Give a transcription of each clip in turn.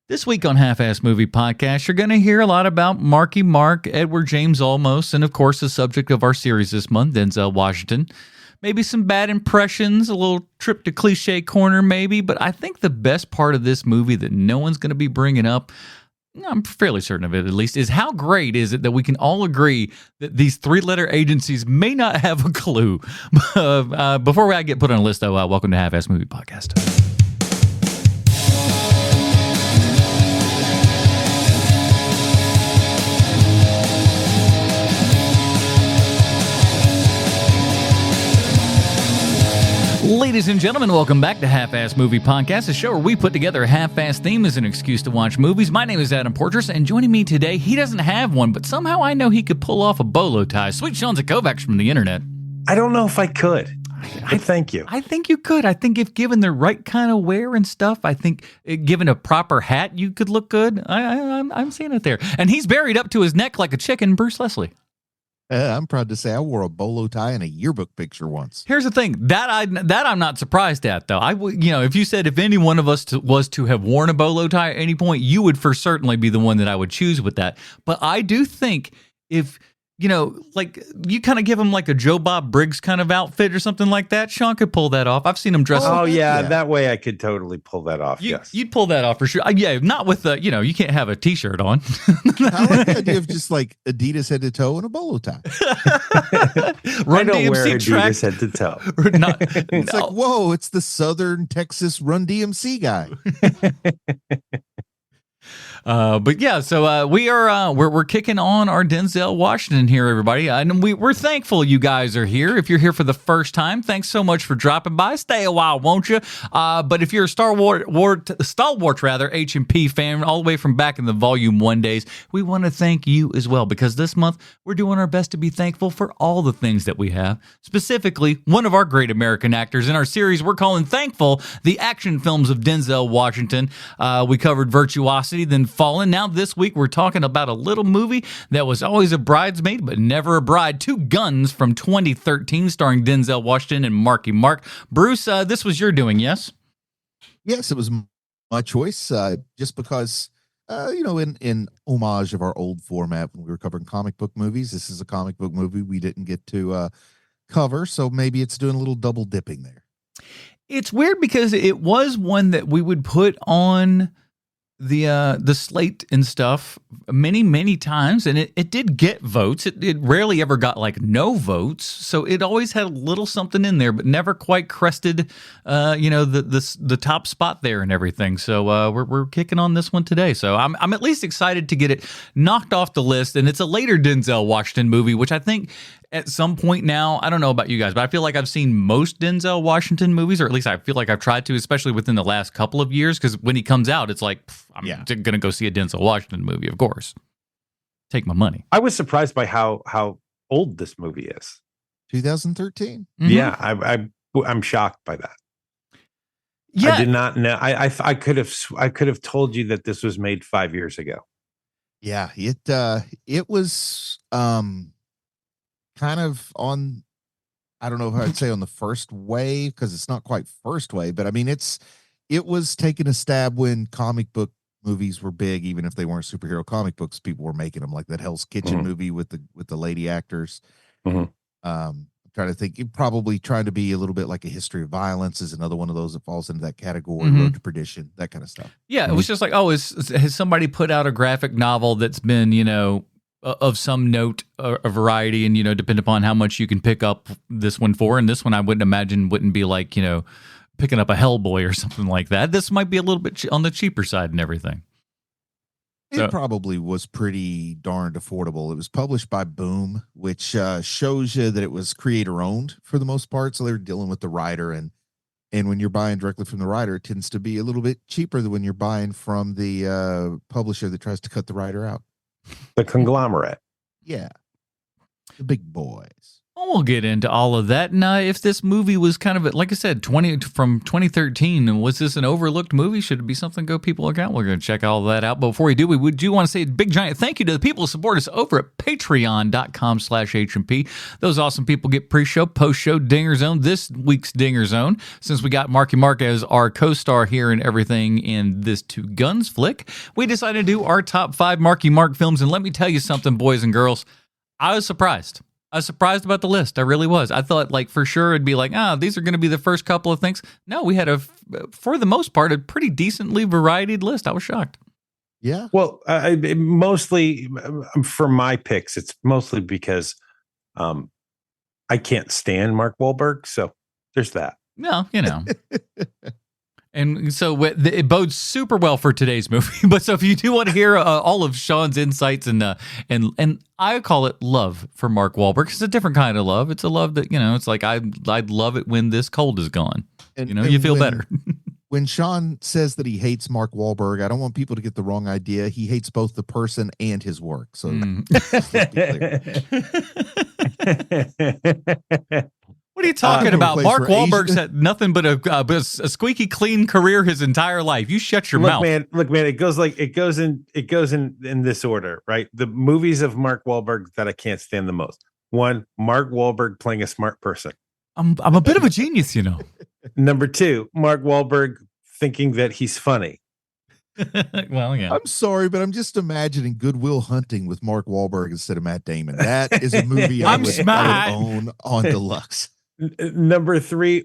This week on Half-Ass Movie Podcast, you're going to hear a lot about Marky Mark, Edward James Olmos, and of course the subject of our series this month, Denzel Washington. Maybe some bad impressions, a little trip to cliche corner maybe, but I think the best part of this movie that no one's going to be bringing up, I'm fairly certain of it at least, is how great is it that we can all agree that these three-letter agencies may not have a clue. Before I get put on a list, though, welcome to Half-Ass Movie Podcast. Ladies and gentlemen, welcome back to Half-Ass Movie Podcast, a show where we put together a half-ass theme as an excuse to watch movies. My name is Adam Portress, and joining me today, he doesn't have one, but somehow I know he could pull off a bolo tie. Sweet Sean Zakovacs from the internet. I don't know if I could, but thank you. I think you could. I think if given the right kind of wear and stuff, I think given a proper hat, you could look good. I'm seeing it there. And he's buried up to his neck like a chicken, Bruce Leslie. I'm proud to say I wore a bolo tie in a yearbook picture once. Here's the thing that I'm not surprised at, though. If you said if any one of us was to have worn a bolo tie at any point, you would for certainly be the one that I would choose with that. But I do think if like you kind of give him like a Joe Bob Briggs kind of outfit or something like that, Sean could pull that off. I've seen him dress. Oh yeah, that way I could totally pull that off. Yes, you'd pull that off for sure. Yeah, not with the you can't have a t-shirt on. I like the idea of just like Adidas head to toe and a bolo tie. Run DMC Adidas head to toe. It's like, whoa, it's the Southern Texas Run DMC guy. But yeah, so we're kicking on our Denzel Washington here, everybody, and we're thankful you guys are here. If you're here for the first time, thanks so much for dropping by. Stay a while, won't you? But if you're a Stalwart HMP fan, all the way from back in the Volume 1 days, we want to thank you as well, because this month we're doing our best to be thankful for all the things that we have. Specifically, one of our great American actors in our series we're calling Thankful, the action films of Denzel Washington. We covered Virtuosity, then Fallen. Now this week we're talking about a little movie that was always a bridesmaid but never a bride, Two Guns from 2013, starring Denzel Washington and Marky Mark. Bruce, this was your doing, yes? Yes, it was my choice, just because in homage of our old format when we were covering comic book movies, this is a comic book movie we didn't get to cover, so maybe it's doing a little double dipping there. It's weird because it was one that we would put on the slate and stuff many times, and it did get votes. It rarely ever got like no votes, so it always had a little something in there, but never quite crested the top spot there and everything. So we're kicking on this one today, so I'm at least excited to get it knocked off the list. And it's a later Denzel Washington movie, which I think at some point now, I don't know about you guys, but I feel like I've seen most Denzel Washington movies, or at least I feel like I've tried to, especially within the last couple of years, because when he comes out, it's like, I'm going to go see a Denzel Washington movie, of course. Take my money. I was surprised by how old this movie is. 2013. Mm-hmm. Yeah, I'm shocked by that. Yeah. I did not know. I could have told you that this was made 5 years ago. Yeah, it was kind of on, I don't know if I'd say on the first wave, because it's not quite first wave, but I mean it was taking a stab when comic book movies were big, even if they weren't superhero comic books. People were making them, like that Hell's Kitchen movie with the lady actors. I'm trying to think, it probably trying to be a little bit like A History of Violence is another one of those that falls into that category. Road to Perdition, that kind of stuff. Yeah, it was just like, has somebody put out a graphic novel that's been of some note, a variety, and depending upon how much you can pick up this one for, and this one I wouldn't imagine wouldn't be like picking up a Hellboy or something like that. This might be a little bit on the cheaper side and everything. It probably was pretty darned affordable. It was published by Boom, which shows you that it was creator owned for the most part. So they were dealing with the writer, and when you're buying directly from the writer, it tends to be a little bit cheaper than when you're buying from the publisher that tries to cut the writer out. The conglomerate. Yeah. The big boys. Oh, we'll get into all of that. And if this movie was kind of, like I said, from 2013, and was this an overlooked movie? Should it be something go people look out? We're going to check all that out. But before we do want to say a big giant thank you to the people who support us over at patreon.com/HMP. Those awesome people get pre-show, post-show, Dinger Zone. This week's Dinger Zone, since we got Marky Mark as our co-star here and everything in this Two Guns flick, we decided to do our top 5 Marky Mark films. And let me tell you something, boys and girls, I was surprised. I was surprised about the list. I really was. I thought, like, for sure it'd be like, these are going to be the first couple of things. No, we had for the most part, a pretty decently varied list. I was shocked. Yeah. Well, mostly for my picks, it's mostly because I can't stand Mark Wahlberg. So there's that. No, you know. And so it bodes super well for today's movie. But so if you do want to hear all of Sean's insights and I call it love for Mark Wahlberg. It's a different kind of love. It's a love that, it's like I'd love it when this cold is gone. And you feel better. When Sean says that he hates Mark Wahlberg, I don't want people to get the wrong idea. He hates both the person and his work. So let's be clear. What are you talking about? Mark Wahlberg's had nothing but a squeaky clean career his entire life. You shut your mouth. Look, man, it goes in this order, right? The movies of Mark Wahlberg that I can't stand the most. 1, Mark Wahlberg playing a smart person. I'm a bit of a genius, Number 2, Mark Wahlberg thinking that he's funny. Well, yeah. I'm sorry, but I'm just imagining Good Will Hunting with Mark Wahlberg instead of Matt Damon. That is a movie I would own on deluxe. Number three,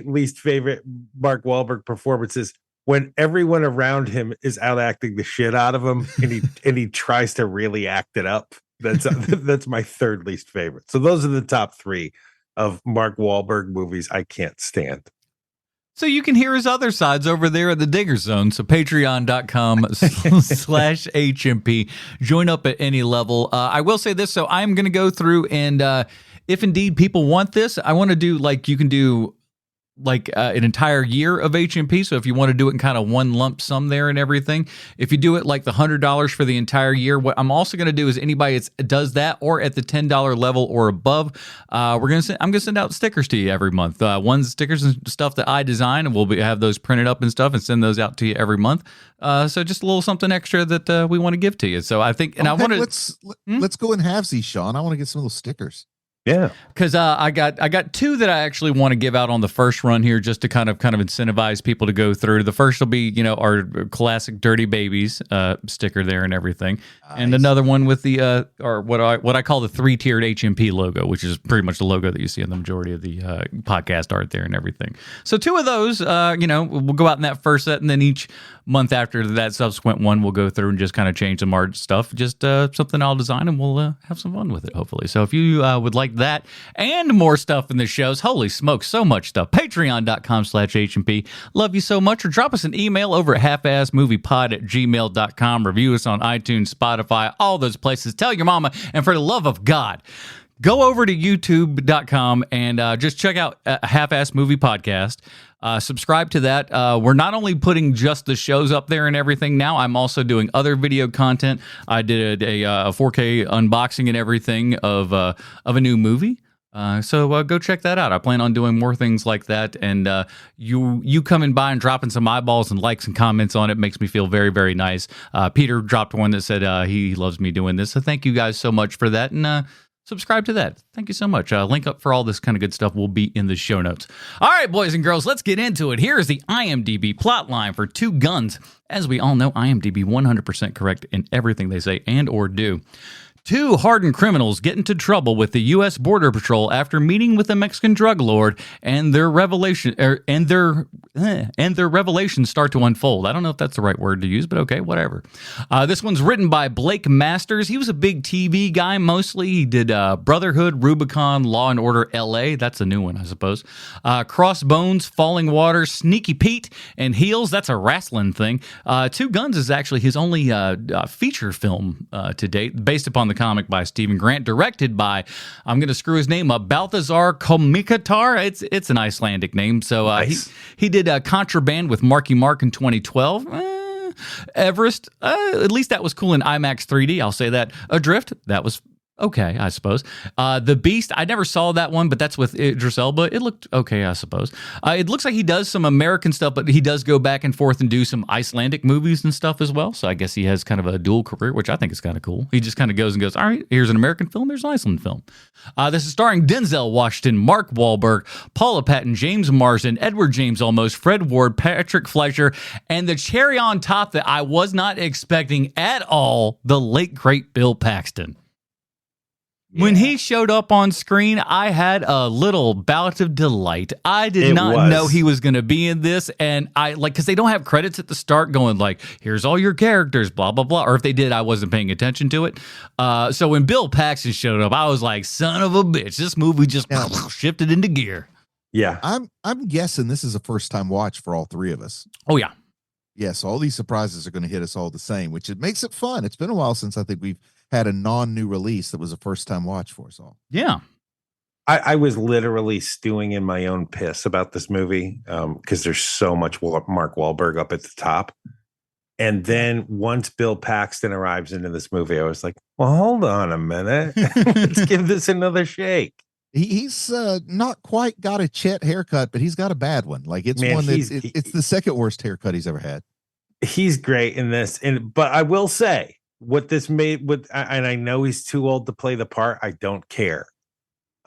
least favorite Mark Wahlberg performances when everyone around him is out acting the shit out of him, and he tries to really act it up. That's my 3rd least favorite. So those are the top 3 of Mark Wahlberg movies I can't stand. So you can hear his other sides over there at the Digger Zone. So patreon.com/HMP. Join up at any level. I will say this. So I'm going to go through and if indeed people want this, I want to do you can do an entire year of HMP. So if you want to do it in kind of one lump sum there and everything, if you do it like the $100 for the entire year, what I'm also going to do is anybody that does that or at the $10 level or above, I'm going to send out stickers to you every month. Stickers and stuff that I design, and we'll have those printed up and stuff and send those out to you every month. So just a little something extra that we want to give to you. So I think, and let's go in halvesies, Sean. I want to get some of those stickers. Yeah, because I got 2 that I actually want to give out on the first run here, just to kind of incentivize people to go through. The first will be our classic Dirty Babies sticker there and everything, nice. And another one with the or what I call the 3-tiered HMP logo, which is pretty much the logo that you see in the majority of the podcast art there and everything. So 2 of those, we'll go out in that first set, and then each month after that subsequent one, we'll go through and just kind of change some art stuff, just something I'll design, and we'll have some fun with it, hopefully. So if you would like that and more stuff in the shows, holy smokes, so much stuff, patreon.com/HMP. Love you so much. Or drop us an email over at halfassmoviepod@gmail.com. Review us on iTunes, Spotify, all those places. Tell your mama, and for the love of God, go over to youtube.com and just check out Half-Ass Movie Podcast. Subscribe to that. We're not only putting just the shows up there and everything now, I'm also doing other video content. I did a 4K unboxing and everything of a new movie. So go check that out. I plan on doing more things like that. And you coming by and dropping some eyeballs and likes and comments on it makes me feel very, very nice. Peter dropped one that said he loves me doing this. So thank you guys so much for that. And subscribe to that. Thank you so much. Link up for all this kind of good stuff will be in the show notes. All right, boys and girls, let's get into it. Here is the IMDb plot line for Two Guns. As we all know, IMDb 100% correct in everything they say and or do. 2 hardened criminals get into trouble with the U.S. Border Patrol after meeting with a Mexican drug lord, and their revelations start to unfold. I don't know if that's the right word to use, but okay, whatever. This one's written by Blake Masters. He was a big TV guy mostly. He did Brotherhood, Rubicon, Law and Order L.A. That's a new one, I suppose. Crossbones, Falling Waters, Sneaky Pete, and Heels. That's a wrestling thing. Two Guns is actually his only feature film to date, based upon the comic by Stephen Grant, directed by, I'm going to screw his name up, Balthazar Komikatar. It's an Icelandic name. So nice. he did Contraband with Marky Mark in 2012. Everest, at least that was cool in IMAX 3D. I'll say that. Adrift, that was Okay, I suppose. The Beast, I never saw that one, but that's with Idris Elba. It looked okay, I suppose. It looks like he does some American stuff, but he does go back and forth and do some Icelandic movies and stuff as well. So I guess he has kind of a dual career, which I think is kind of cool. He just kind of goes and goes, all right, here's an American film, here's an Iceland film. This is starring Denzel Washington, Mark Wahlberg, Paula Patton, James Marsden, Edward James Olmos, Fred Ward, Patrick Fleischer, and the cherry on top that I was not expecting at all, the late, great Bill Paxton. When he showed up on screen, I had a little bout of delight. I did not know he was going to be in this. And because they don't have credits at the start going like, here's all your characters, blah, blah, blah. Or if they did, I wasn't paying attention to it. So when Bill Paxton showed up, I was like, son of a bitch, this movie just shifted into gear. Yeah. I'm guessing this is a first time watch for all three of us. Oh, yeah. Yes, all these surprises are going to hit us all the same, which it makes it fun. It's been a while since I think we've had a non-new release that was a first-time watch for us all. Yeah. I was literally stewing in my own piss about this movie because there's so much Mark Wahlberg up at the top. And then once Bill Paxton arrives into this movie, I was like, well, hold on a minute. Let's give this another shake. He's not quite got a Chet haircut, but he's got a bad one. Like it's it's the second worst haircut he's ever had. He's great in this. But I will say, what this made with, and I know he's too old to play the part. I don't care.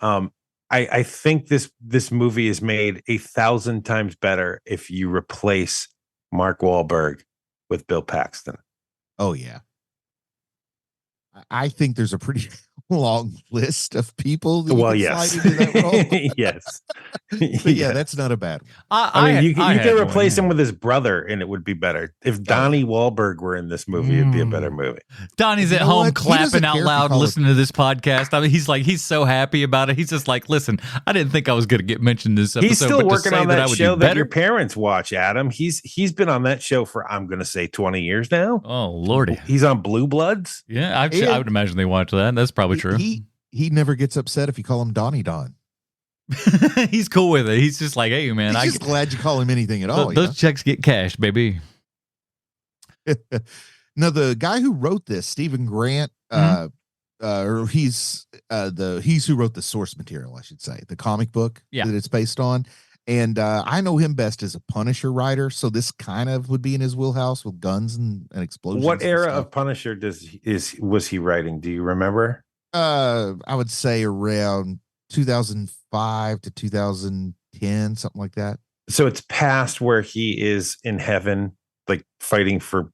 I think this movie is made 1,000 times better if you replace Mark Wahlberg with Bill Paxton. Oh yeah, I think there's a pretty long list of people. That yes, into that role. Yes. Yeah, that's not a bad one. I mean, you can replace him with his brother, and it would be better. If Donnie Wahlberg were in this movie, it'd be a better movie. Donnie's at home clapping out loud, listening to this podcast. I mean, he's so happy about it. He's just like, listen, I didn't think I was going to get mentioned this episode. He's still working on that show that your better. parents watch, Adam. He's been on that show for, I'm going to say 20 years now. Oh, Lordy. He's on Blue Bloods. Yeah, I would imagine they watch that. That's probably true. He never gets upset if you call him Donnie Don. He's cool with it. He's just like, hey, man. I'm just glad you call him anything at all. Those checks get cashed, baby. No, the guy who wrote this, Stephen Grant, he's who wrote the source material, I should say, the comic book that it's based on. And I know him best as a Punisher writer, so this kind of would be in his wheelhouse with guns and explosions. What era of Punisher was he writing? Do you remember? I would say around 2005 to 2010, something like that. So it's past where he is in heaven, like fighting for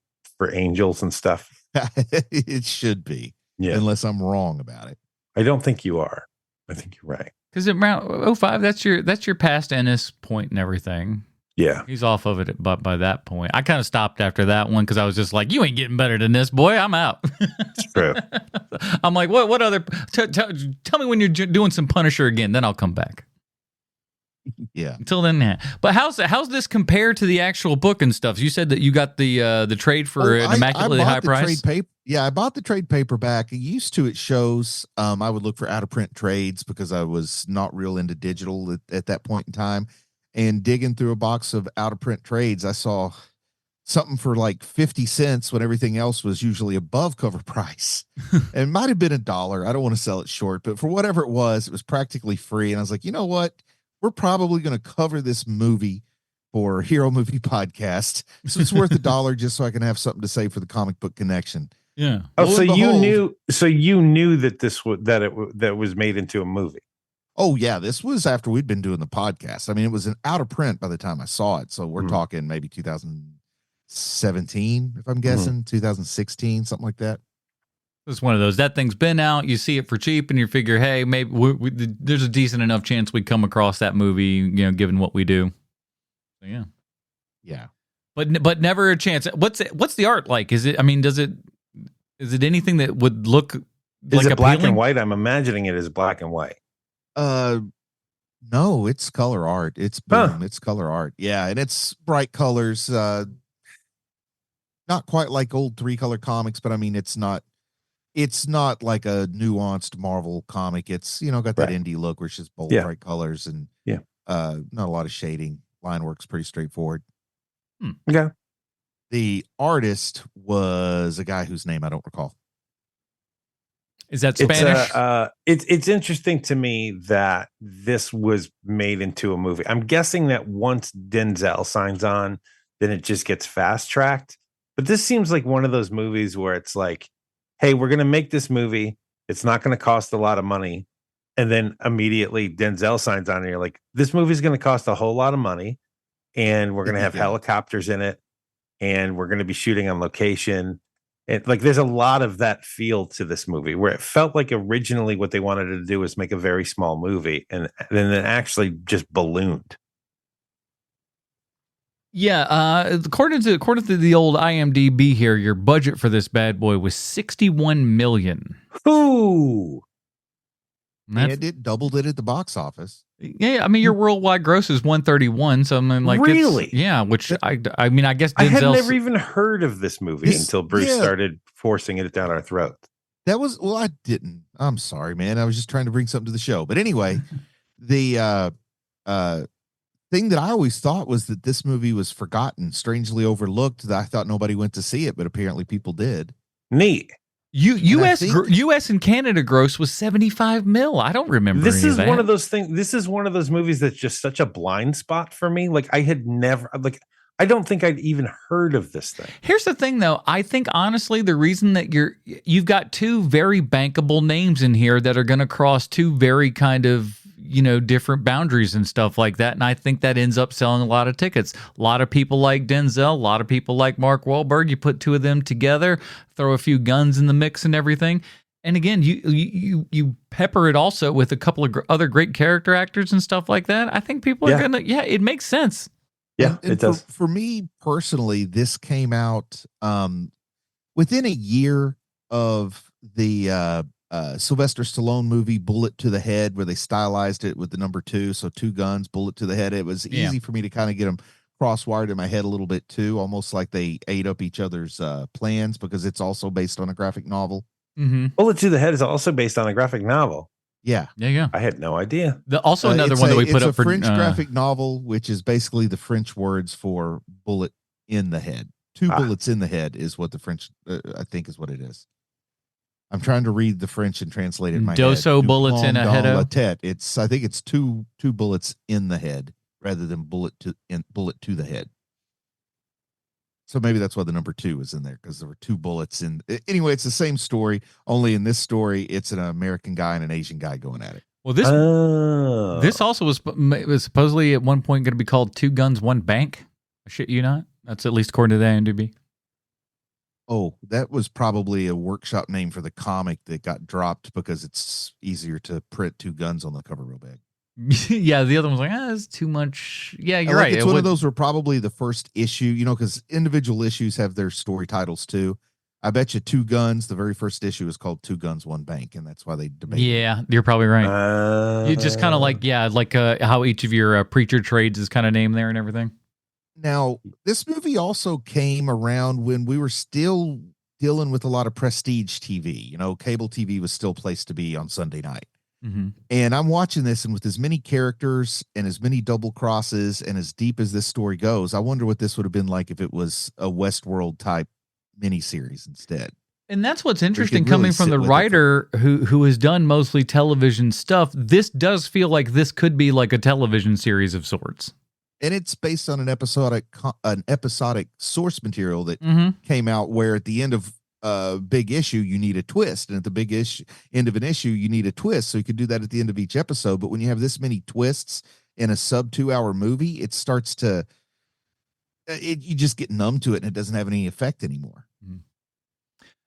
angels and stuff. It should be, unless I'm wrong about it. I don't think you are. I think you're right. Because around 05, that's your past Ennis point and everything. Yeah. He's off of it by that point. I kind of stopped after that one because I was just like, you ain't getting better than this, boy. I'm out. It's true. I'm like, what other... Tell me when you're doing some Punisher again, then I'll come back. Yeah. Until then, yeah. But how's this compared to the actual book and stuff? You said that you got the trade for an immaculately high price. I bought the trade paperback. Used to at shows, I would look for out of print trades because I was not real into digital at that point in time. And digging through a box of out of print trades, I saw something for like 50 cents when everything else was usually above cover price. And it might have been $1. I don't want to sell it short, but for whatever it was practically free. And I was like, you know what? We're probably going to cover this movie for Hero Movie Podcast. So it's worth $1 just so I can have something to say for the comic book connection. Yeah. Oh, so you knew that that was made into a movie. Oh yeah, this was after we'd been doing the podcast. I mean, it was out of print by the time I saw it. So we're talking maybe 2017, if I'm guessing, 2016, something like that. It's one of those. That thing's been out. You see it for cheap, and you figure, hey, maybe there's a decent enough chance we come across that movie, given what we do. So, yeah. But never a chance. What's the art like? Is it? I mean, is it anything that would look like it black and white? I'm imagining it as black and white. No, it's color art. It's boom. It's color art. Yeah, and it's bright colors. Not quite like old 3-color comics, but I mean, it's not like a nuanced Marvel comic. It's got that indie look where it's just bold, bright colors and not a lot of shading. Line work's pretty straightforward. Yeah. The artist was a guy whose name I don't recall. Is that Spanish? It's interesting to me that this was made into a movie. I'm guessing that once Denzel signs on, then it just gets fast tracked. But this seems like one of those movies where it's like, hey, we're gonna make this movie. It's not gonna cost a lot of money. And then immediately Denzel signs on, and you're like, this movie is gonna cost a whole lot of money, and we're gonna have helicopters in it, and we're gonna be shooting on location. It, like, there's a lot of that feel to this movie where it felt like originally what they wanted to do was make a very small movie, and then it actually just ballooned. Yeah, according to the old IMDb here, your budget for this bad boy was $61 million. Ooh, And it doubled it at the box office. Yeah, I mean, your worldwide gross is 131. So I mean, like, really? Yeah, which I mean, I guess I had Denzel's, never even heard of this movie until Bruce started forcing it down our throat. That was, well, I didn't. I'm sorry, man. I was just trying to bring something to the show. But anyway, the thing that I always thought was that this movie was forgotten, strangely overlooked. That I thought nobody went to see it, but apparently people did. Neat. U.S. and Canada gross was 75 mil. I don't remember. This is one of those things. This is one of those movies that's just such a blind spot for me. Like, I had never, like, I don't think I'd even heard of this thing. Here's the thing, though. I think honestly, the reason that you've got two very bankable names in here that are going to cross two very kind of, you know, different boundaries and stuff like that. And I think that ends up selling a lot of tickets. A lot of people like Denzel, a lot of people like Mark Wahlberg. You put two of them together, throw a few guns in the mix and everything. And again, you pepper it also with a couple of other great character actors and stuff like that. I think people are gonna, it makes sense. Yeah, and it does. For me personally, this came out within a year of the Sylvester Stallone movie Bullet to the Head, where they stylized it with the number 2, so 2 guns, bullet to the head. It was easy for me to kind of get them cross-wired in my head a little bit too, almost like they ate up each other's plans, because it's also based on a graphic novel. Mm-hmm. Bullet to the Head is also based on a graphic novel. Yeah. I had no idea. Also another one that we put up for French graphic novel, which is basically the French words for bullet in the head. 2 bullets in the head is what the French, I think, is what it is. I'm trying to read the French and translate it in my head. Bullets in a head. I think it's two bullets in the head rather than bullet to the head. So maybe that's why the number 2 is in there, because there were 2 bullets in. Anyway, it's the same story, only in this story, it's an American guy and an Asian guy going at it. Well, this also was supposedly at one point going to be called 2 Guns, 1 Bank. Shit, you not? That's at least according to the IMDb. Oh, that was probably a workshop name for the comic that got dropped because it's easier to print 2 guns on the cover real big. Yeah, the other one's like, it's too much. Yeah, you're right. It's one of those were probably the first issue, you know, because individual issues have their story titles too. I bet you 2 Guns, the very first issue is called 2 Guns, 1 Bank, and that's why they debate. Yeah, you're probably right. You just kind of like, how each of your preacher trades is kind of named there and everything. Now, this movie also came around when we were still dealing with a lot of prestige TV. You know, cable TV was still a place to be on Sunday night. Mm-hmm. And I'm watching this, and with as many characters and as many double crosses and as deep as this story goes, I wonder what this would have been like if it was a Westworld type miniseries instead. And that's what's interesting, coming from the writer who has done mostly television stuff. This does feel like this could be like a television series of sorts. And it's based on an episodic source material that came out, where at the end of big issue you need a twist, and at the end of an issue you need a twist, so you could do that at the end of each episode. But when you have this many twists in a sub 2-hour movie, it starts to you just get numb to it, and it doesn't have any effect anymore.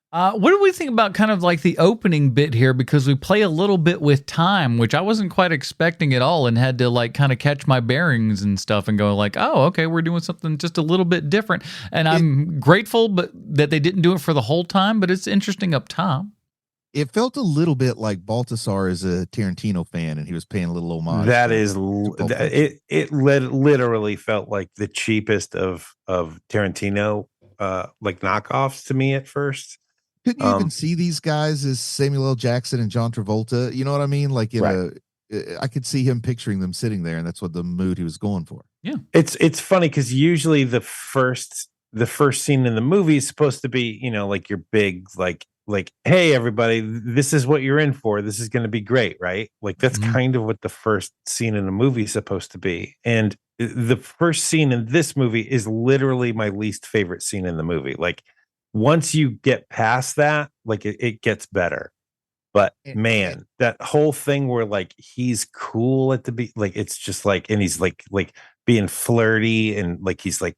What do we think about kind of like the opening bit here? Because we play a little bit with time, which I wasn't quite expecting at all, and had to like kind of catch my bearings and stuff and go like, oh, okay, we're doing something just a little bit different. And I'm grateful that they didn't do it for the whole time, but it's interesting up top. It felt a little bit like Baltasar is a Tarantino fan, and he was paying a little homage. That is, it literally felt like the cheapest of Tarantino like knockoffs to me at first. Couldn't you even see these guys as Samuel L. Jackson and John Travolta? You know what I mean? Like I could see him picturing them sitting there, and that's what the mood he was going for. Yeah, it's funny because usually the first scene in the movie is supposed to be, you know, like your big like like, hey everybody, this is what you're in for. This is going to be great, right? Like that's kind of what the first scene in the movie is supposed to be. And the first scene in this movie is literally my least favorite scene in the movie. Like once you get past that, like it gets better. But man, that whole thing where like he's cool at the like it's just like, and he's like being flirty and like he's like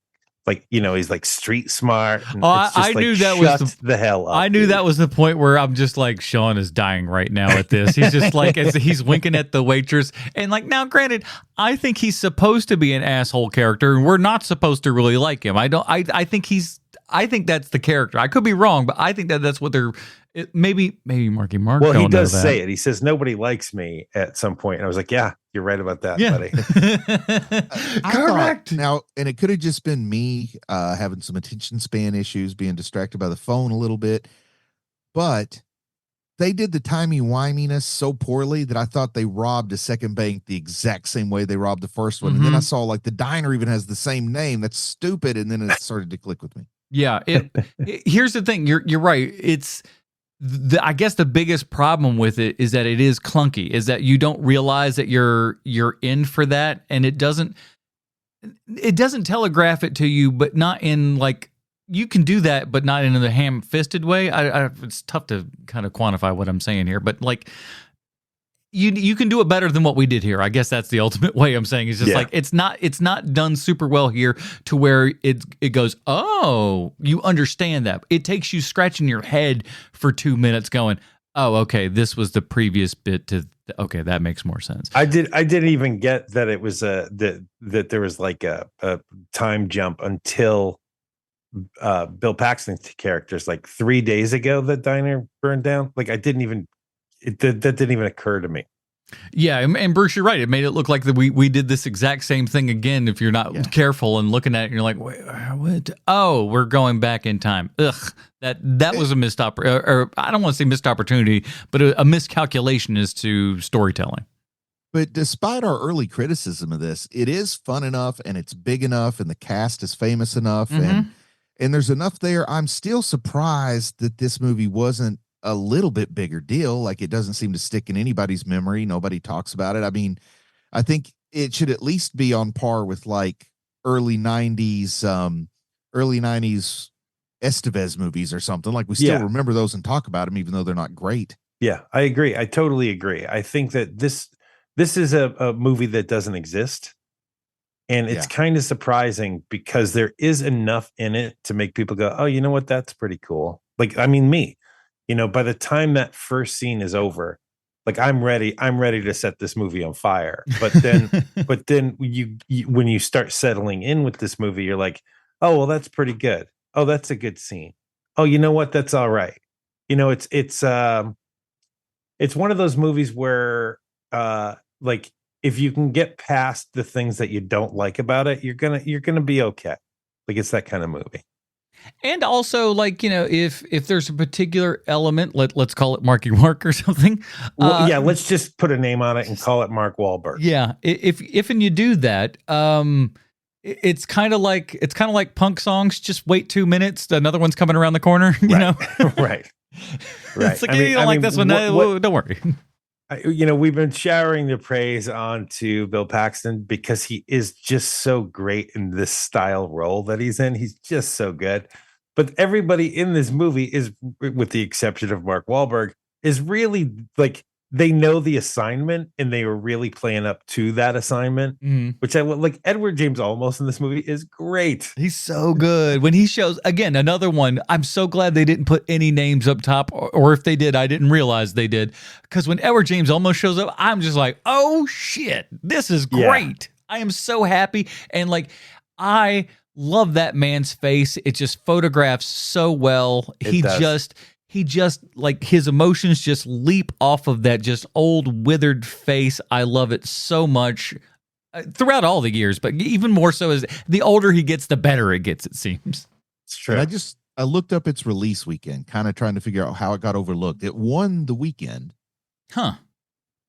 he's like street smart. And it's just I knew that was the hell up. I knew that was the point where I'm just like, Sean is dying right now at this. He's just like, as he's winking at the waitress. And like, now granted, I think he's supposed to be an asshole character and we're not supposed to really like him. I think that's the character. I could be wrong, but I think that's what they're, maybe Marky Mark. Well, he does say it. He says, nobody likes me at some point. And I was like, yeah, you're right about that, buddy. Correct. Now, and it could have just been me having some attention span issues, being distracted by the phone a little bit. But they did the timey-wiminess so poorly that I thought they robbed a second bank the exact same way they robbed the first one. And then I saw like the diner even has the same name. That's stupid. And then it started to click with me. Yeah. Here's the thing. You're right. I guess the biggest problem with it is that it is clunky, is that you don't realize that you're in for that. And it doesn't telegraph it to you, but not in like, you can do that, but not in the ham-fisted way. It's tough to kind of quantify what I'm saying here, but like you can do it better than what we did here. I guess that's the ultimate way I'm saying. It's just like it's not done super well here to where it goes, oh, you understand that. It takes you scratching your head for 2 minutes going, oh, okay, this was the previous bit to okay, that makes more sense. I didn't even get that it was that there was like a time jump until Bill Paxton's character's like 3 days ago the diner burned down. Like that didn't even occur to me. Yeah, and Bruce, you're right. It made it look like that we did this exact same thing again. If you're not careful and looking at it, and you're like, wait, what? Oh, we're going back in time. Ugh, that was a missed or I don't want to say missed opportunity, but a miscalculation as to storytelling. But despite our early criticism of this, it is fun enough and it's big enough and the cast is famous enough and there's enough there. I'm still surprised that this movie wasn't a little bit bigger deal. Like it doesn't seem to stick in anybody's memory. Nobody talks about it. I mean, I think it should at least be on par with like early 90s Estevez movies or something. Like we still remember those and talk about them, even though they're not great. Yeah, I agree. I totally agree. I think that this is a movie that doesn't exist. And it's kind of surprising because there is enough in it to make people go, oh, you know what? That's pretty cool. Like, I mean, me, by the time that first scene is over, like I'm ready to set this movie on fire. But then when you start settling in with this movie, you're like, oh, well, that's pretty good. Oh, that's a good scene. Oh, you know what? That's all right. It's one of those movies where like if you can get past the things that you don't like about it, you're gonna be okay. Like it's that kind of movie. And also, like, if there's a particular element, let's call it Marky Mark or something. Well, let's just put a name on it and call it Mark Wahlberg. Yeah, if and you do that, it's kind of like punk songs. Just wait 2 minutes, another one's coming around the corner. You know, right. It's like you don't like this one. Don't worry. We've been showering the praise onto Bill Paxton because he is just so great in this style role that he's in. He's just so good. But everybody in this movie is, with the exception of Mark Wahlberg, is really like they know the assignment and they were really playing up to that assignment, which I like. Edward James Olmos in this movie is great. He's so good. When he shows, again, another one, I'm so glad they didn't put any names up top, or if they did, I didn't realize they did. Because when Edward James Olmos shows up, I'm just like, oh shit, this is great. I am so happy. And like, I love that man's face. It just photographs so well. He just like his emotions just leap off of that just old withered face. I love it so much throughout all the years, but even more so as the older he gets, the better it gets, it seems. It's true. And I looked up its release weekend, kind of trying to figure out how it got overlooked. It won the weekend. Huh.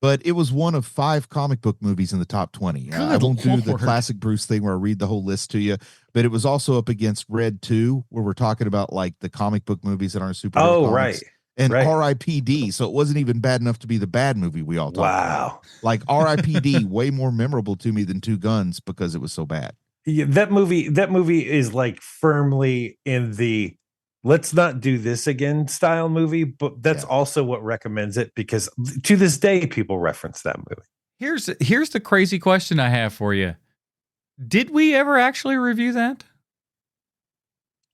But it was one of 5 comic book movies in the top 20. I won't do the classic Bruce thing where I read the whole list to you, but it was also up against Red 2, where we're talking about like the comic book movies that aren't super. Oh, right. and Right. R.I.P.D. So it wasn't even bad enough to be the bad movie we all talked about. Wow. Like R.I.P.D. way more memorable to me than Two Guns because it was so bad. Yeah, that movie is like firmly in the let's not do this again style movie, but that's also what recommends it because to this day people reference that movie. Here's the crazy question I have for you. Did we ever actually review that?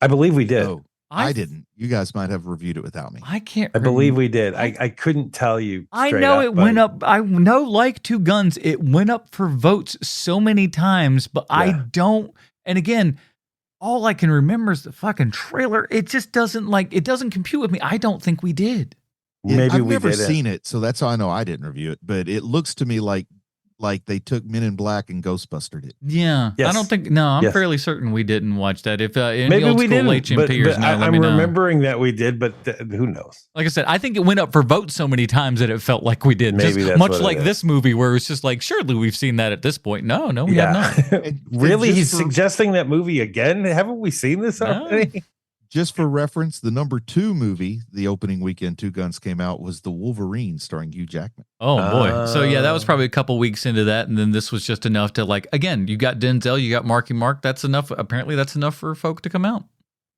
I believe we did. Oh, I didn't. You guys might have reviewed it without me. I can't. I believe we did. I couldn't tell you. I know it went up. I know, like Two Guns, it went up for votes so many times, but I don't. And again, all I can remember is the fucking trailer. It just doesn't it doesn't compute with me. I don't think we did. Maybe I've we never did seen it, so that's how I know I didn't review it. But it looks to me like they took Men in Black and Ghostbustered it. Yeah, yes. I don't think. No, I'm fairly certain we didn't watch that. If any maybe old we school didn't, HMPers know, let me I'm know. remembering that we did, but who knows? Like I said, I think it went up for votes so many times that it felt like we did. Maybe just that's much what it like is. this movie, where it's just like, surely we've seen that at this point. No, we have not. Really, just he's for- suggesting that movie again? Haven't we seen this No. already? Just for reference, the number 2 movie, the opening weekend Two Guns came out, was The Wolverine starring Hugh Jackman. Oh boy. So yeah, that was probably a couple weeks into that, and then this was just enough to again, you got Denzel, you got Marky Mark. That's enough. Apparently, that's enough for folk to come out.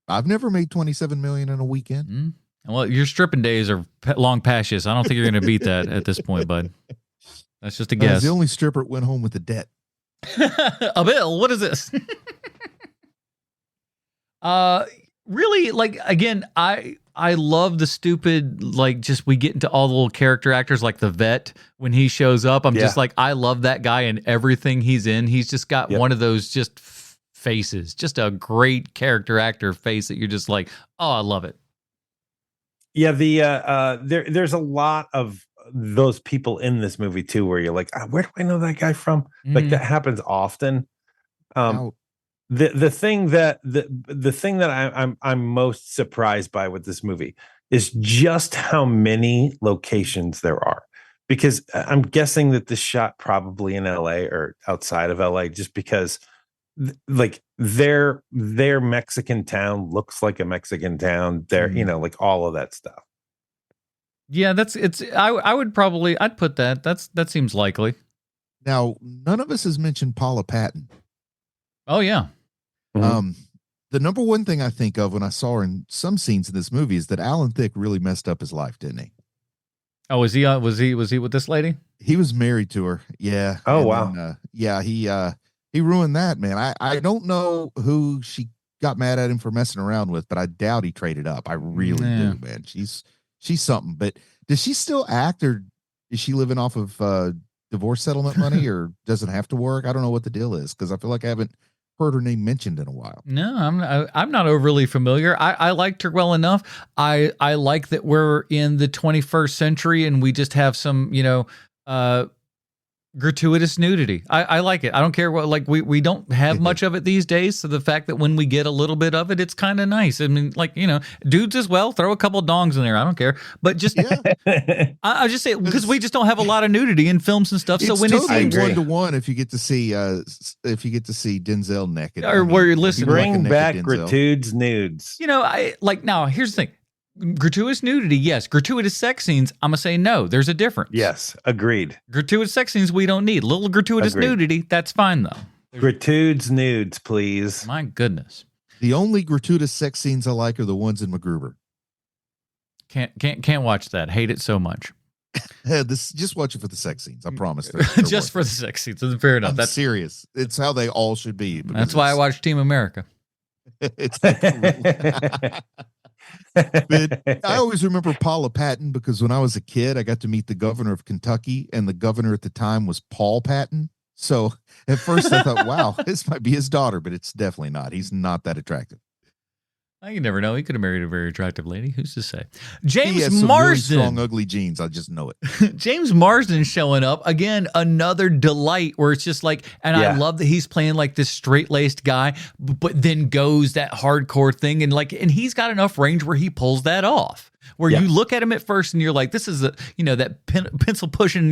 I've never made $27 million in a weekend. Mm. Well, your stripping days are long past you, so I don't think you're going to beat that at this point, bud. That's just a I was guess. the only stripper that went home with a debt. A bill. What is this? Really, again, I love the stupid, just we get into all the little character actors, like the vet when he shows up. I'm just I love that guy and everything he's in. He's just got one of those just faces, just a great character actor face that you're just like, oh, I love it. Yeah, there's a lot of those people in this movie too, where you're like, where do I know that guy from? Like that happens often. The thing that I'm most surprised by with this movie is just how many locations there are, because I'm guessing that this shot probably in LA or outside of LA, just because their Mexican town looks like a Mexican town. There, like all of that stuff. Yeah, I'd put that. That seems likely. Now, none of us has mentioned Paula Patton. Oh yeah. The number one thing I think of when I saw her in some scenes in this movie is that Alan Thicke really messed up his life, didn't he? Oh, was he with this lady? He was married to her. Yeah. Oh, wow. Then, he ruined that, man. I don't know who she got mad at him for messing around with, but I doubt he traded up. I really do, man. She's something. But does she still act, or is she living off of divorce settlement money, or doesn't have to work? I don't know what the deal is, because I feel like I haven't heard her name mentioned in a while. No, I'm not overly familiar. I liked her well enough. I like that we're in the 21st century and we just have some, gratuitous nudity. I like it. I don't care what, we don't have much of it these days. So the fact that when we get a little bit of it, it's kind of nice. I mean, dudes as well, throw a couple dongs in there. I don't care. But just, I just say, because we just don't have a lot of nudity in films and stuff. So when totally it seems 1-to-1 if you get to see Denzel naked, or where you're listening, bring back gratuitous nudes. Now here's the thing. Gratuitous nudity, yes. Gratuitous sex scenes, I'm going to say no. There's a difference. Yes, agreed. Gratuitous sex scenes we don't need. Little gratuitous nudity, that's fine though. Gratuitous nudes, please. My goodness. The only gratuitous sex scenes I like are the ones in MacGruber. Can't watch that. Hate it so much. Just watch it for the sex scenes. I promise. They're just for the sex scenes. Fair enough. That's serious. It's how they all should be. That's why I watch Team America. It's But I always remember Paula Patton because when I was a kid, I got to meet the governor of Kentucky, and the governor at the time was Paul Patton. So at first I thought, wow, this might be his daughter, but it's definitely not. He's not that attractive. You never know. He could have married a very attractive lady. Who's to say? He James has some Marsden. really strong, ugly genes. I just know it. James Marsden showing up again. Another delight where it's just I love that he's playing this straight-laced guy, but then goes that hardcore thing, and he's got enough range where he pulls that off. Where you look at him at first and you're like, this is that pencil pushing,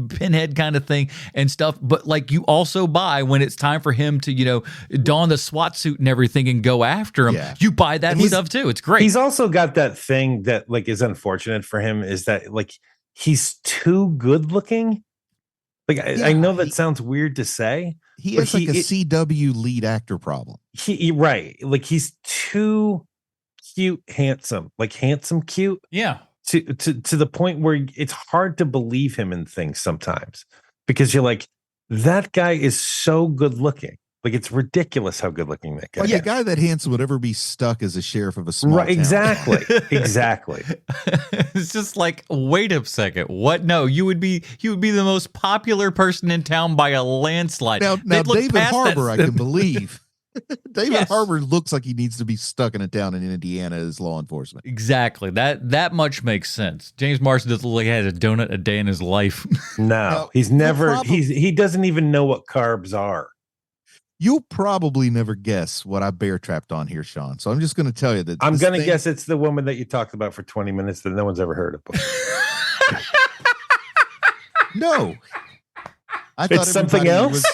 pinhead kind of thing and stuff. But you also buy when it's time for him to, don the SWAT suit and everything and go after him. Yeah. You buy buy that stuff too. It's great. He's also got that thing that like is unfortunate for him is that like he's too good looking. Like I know that sounds weird to say. He has like a CW lead actor problem. Right. Like he's too cute, handsome, like handsome, cute. Yeah. To the point where it's hard to believe him in things sometimes because you're like, that guy is so good looking. Like it's ridiculous how good looking that guy is. A guy that handsome would ever be stuck as a sheriff of a small town. Exactly. Exactly. It's just like, wait a second. What? No, you would be the most popular person in town by a landslide. Now David Harbour, I can believe. David Harbour looks like he needs to be stuck in a town in Indiana as law enforcement. Exactly. That much makes sense. James Marsden doesn't look like he has a donut a day in his life. No, he's never. He doesn't even know what carbs are. You'll probably never guess what I bear trapped on here, Sean. So I'm just going to tell you that I'm going to guess it's the woman that you talked about for 20 minutes that no one's ever heard of before. No, I thought it's something else.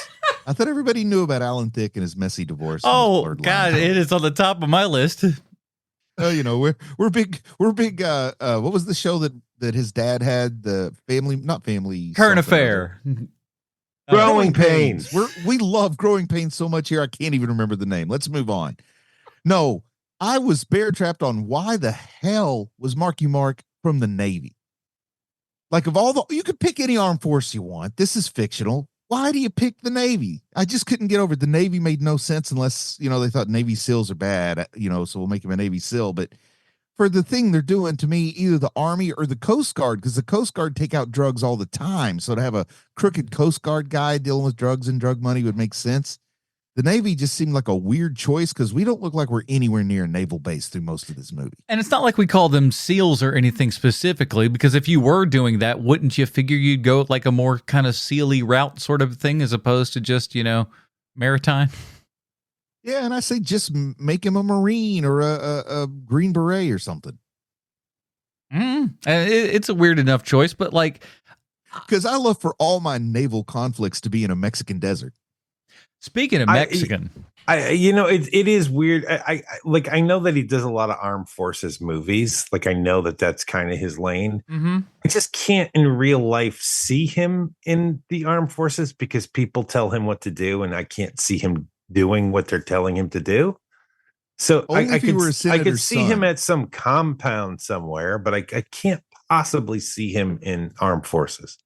I thought everybody knew about Alan Thicke and his messy divorce. Oh God, it is on the top of my list. Oh, you know, we're big. What was the show that his dad had? The Current Affair. Growing Pains. We love Growing Pains so much here. I can't even remember the name. Let's move on. No, I was bear trapped on why the hell was Marky Mark from the Navy? Like you could pick any armed force you want. This is fictional. Why do you pick the Navy? I just couldn't get over it. The Navy made no sense unless, they thought Navy SEALs are bad, so we'll make him a Navy SEAL. But for the thing they're doing to me, either the Army or the Coast Guard, because the Coast Guard take out drugs all the time. So to have a crooked Coast Guard guy dealing with drugs and drug money would make sense. The Navy just seemed like a weird choice because we don't look like we're anywhere near a naval base through most of this movie. And it's not like we call them SEALs or anything specifically, because if you were doing that, wouldn't you figure you'd go like a more kind of SEAL-y route sort of thing as opposed to just, maritime? Yeah, and I say just make him a Marine or a Green Beret or something. It's a weird enough choice, but like... Because I love for all my naval conflicts to be in a Mexican desert. Speaking of Mexican... it is weird. I know that he does a lot of armed forces movies. Like, I know that that's kind of his lane. Mm-hmm. I just can't in real life see him in the armed forces because people tell him what to do and I can't see him doing what they're telling him to do. So I could see him at some compound somewhere, but I can't possibly see him in armed forces.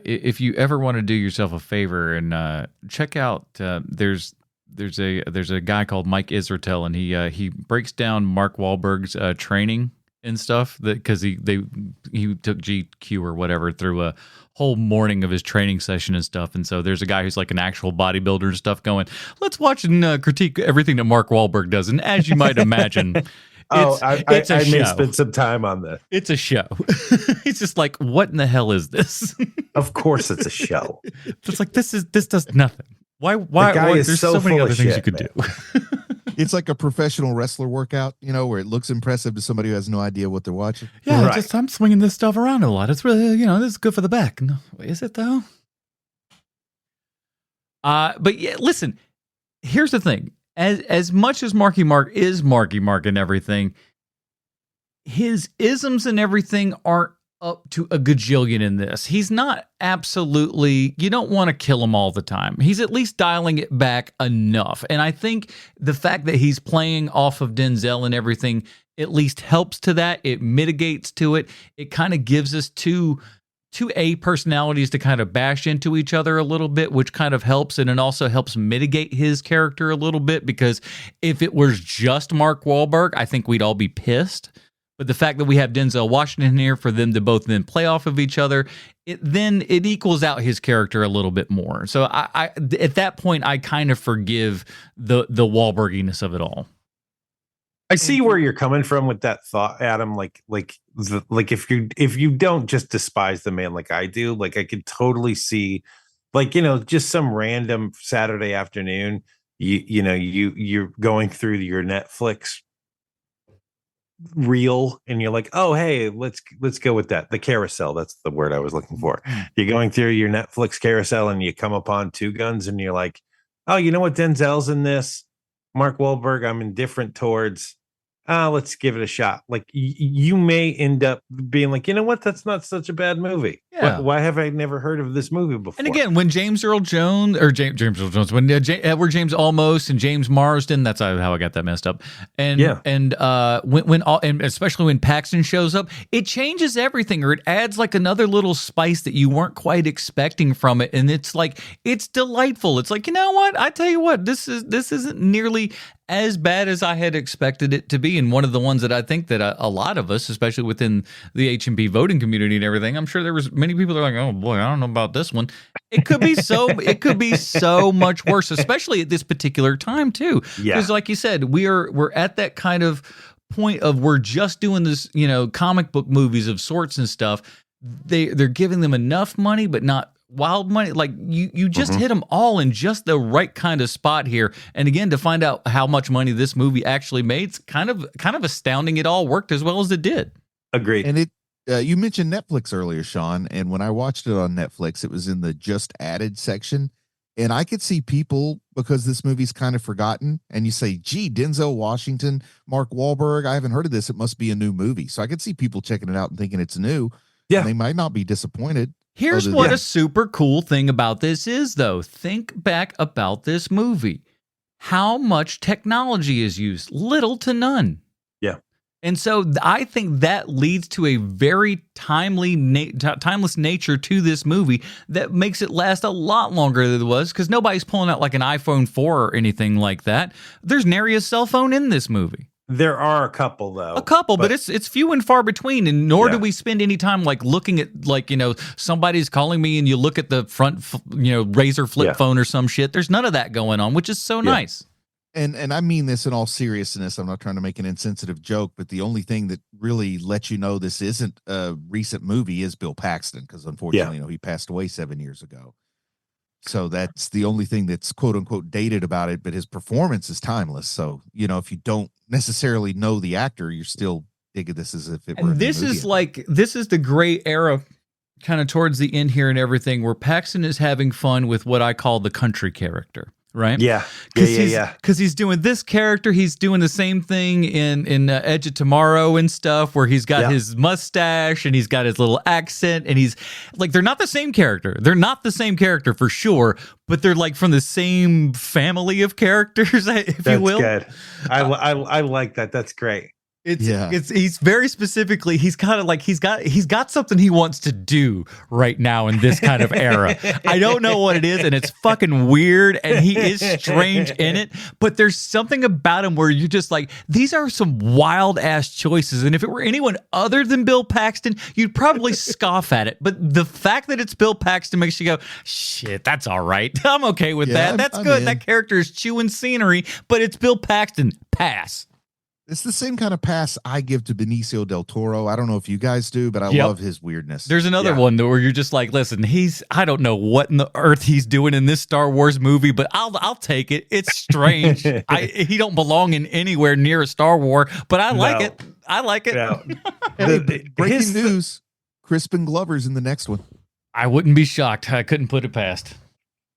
If you ever want to do yourself a favor and check out, there's a guy called Mike Israetel, and he breaks down Mark Wahlberg's training and stuff because he took GQ or whatever through a whole morning of his training session and stuff. And so there's a guy who's like an actual bodybuilder and stuff going, let's watch and critique everything that Mark Wahlberg does. And as you might imagine, I may spend some time on this. It's a show. It's just like, what in the hell is this? Of course it's a show. It's like, this does nothing. Why there's so many other things you could do. It's like a professional wrestler workout, where it looks impressive to somebody who has no idea what they're watching. Yeah, right. I'm swinging this stuff around a lot. It's really, this is good for the back. No, is it though? But yeah, listen, here's the thing. As much as Marky Mark is Marky Mark and everything, his isms and everything aren't up to a gajillion in this. He's not absolutely, you don't want to kill him all the time. He's at least dialing it back enough. And I think the fact that he's playing off of Denzel and everything at least helps to that. It mitigates to it. It kind of gives us two A personalities to kind of bash into each other a little bit, which kind of helps. And it also helps mitigate his character a little bit, because if it was just Mark Wahlberg, I think we'd all be pissed. But the fact that we have Denzel Washington here for them to both then play off of each other, it equals out his character a little bit more. So I at that point, I kind of forgive the Wahlberginess of it all. I see where you're coming from with that thought, Adam. Like if you don't just despise the man like I do, like I could totally see, like, just some random Saturday afternoon, you're going through your Netflix reel and you're like, oh hey, let's go with that. The carousel, that's the word I was looking for. You're going through your Netflix carousel and you come upon Two Guns and you're like, oh, you know what, Denzel's in this. Mark Wahlberg, I'm indifferent towards. Let's give it a shot. Like you may end up being like, you know what? That's not such a bad movie. Yeah. Why have I never heard of this movie before? And again, when James Earl Jones or James Earl Jones, when Edward James Olmos and James Marsden, that's how I got that messed up. And when especially when Paxton shows up, it changes everything, or it adds like another little spice that you weren't quite expecting from it, and it's like it's delightful. It's like, you know what? I tell you what, this isn't nearly as bad as I had expected it to be, and one of the ones that I think that a lot of us, especially within the HMP voting community and everything, I'm sure there was many people that are like, oh boy, I don't know about this one. It could be so much worse, especially at this particular time too. Yeah, because like you said, we're at that kind of point of we're just doing this, comic book movies of sorts and stuff. They're giving them enough money, but not wild money. Like you just hit them all in just the right kind of spot here. And again, to find out how much money this movie actually made, it's kind of astounding. It all worked as well as it did. Agreed. And you mentioned Netflix earlier, Sean, and when I watched it on Netflix, it was in the just added section. And I could see people, because this movie's kind of forgotten, and you say, gee, Denzel Washington, Mark Wahlberg, I haven't heard of this. It must be a new movie. So I could see people checking it out and thinking it's new. Yeah. And they might not be disappointed. Here's what a super cool thing about this is, though. Think back about this movie. How much technology is used? Little to none. Yeah. And so I think that leads to a very timeless nature to this movie that makes it last a lot longer than it was, because nobody's pulling out like an iPhone 4 or anything like that. There's nary a cell phone in this movie. There are a couple, though. But it's few and far between, and nor do we spend any time like looking at somebody's calling me and you look at the front Razor flip phone or some shit. There's none of that going on, which is so nice. And I mean this in all seriousness. I'm not trying to make an insensitive joke, but the only thing that really lets you know this isn't a recent movie is Bill Paxton, because unfortunately, he passed away 7 years ago. So that's the only thing that's quote unquote dated about it, but his performance is timeless. So, if you don't necessarily know the actor, you're still digging this as if it were. And this is the great era kind of towards the end here and everything, where Paxton is having fun with what I call the country character. Right? Yeah. Because he's doing this character. He's doing the same thing in Edge of Tomorrow and stuff, where he's got his mustache and he's got his little accent, and he's like, they're not the same character. They're not the same character for sure, but they're like from the same family of characters, if you will. That's good. I like that. That's great. He's very specifically, he's kind of like he's got something he wants to do right now in this kind of era. I don't know what it is, and it's fucking weird, and he is strange in it, but there's something about him where you're just like, these are some wild ass choices, and if it were anyone other than Bill Paxton, you'd probably scoff at it. But the fact that it's Bill Paxton makes you go, shit, that's all right. I'm okay with that. That's good. In. That character is chewing scenery, but it's Bill Paxton. Pass. It's the same kind of pass I give to Benicio del Toro. I don't know if you guys do, but I love his weirdness. There's another one where you're just like, listen, I don't know what in the earth he's doing in this Star Wars movie, but I'll take it. It's strange. He don't belong in anywhere near a Star Wars, but I like it. I like it. No. Breaking news: Crispin Glover's in the next one. I wouldn't be shocked. I couldn't put it past.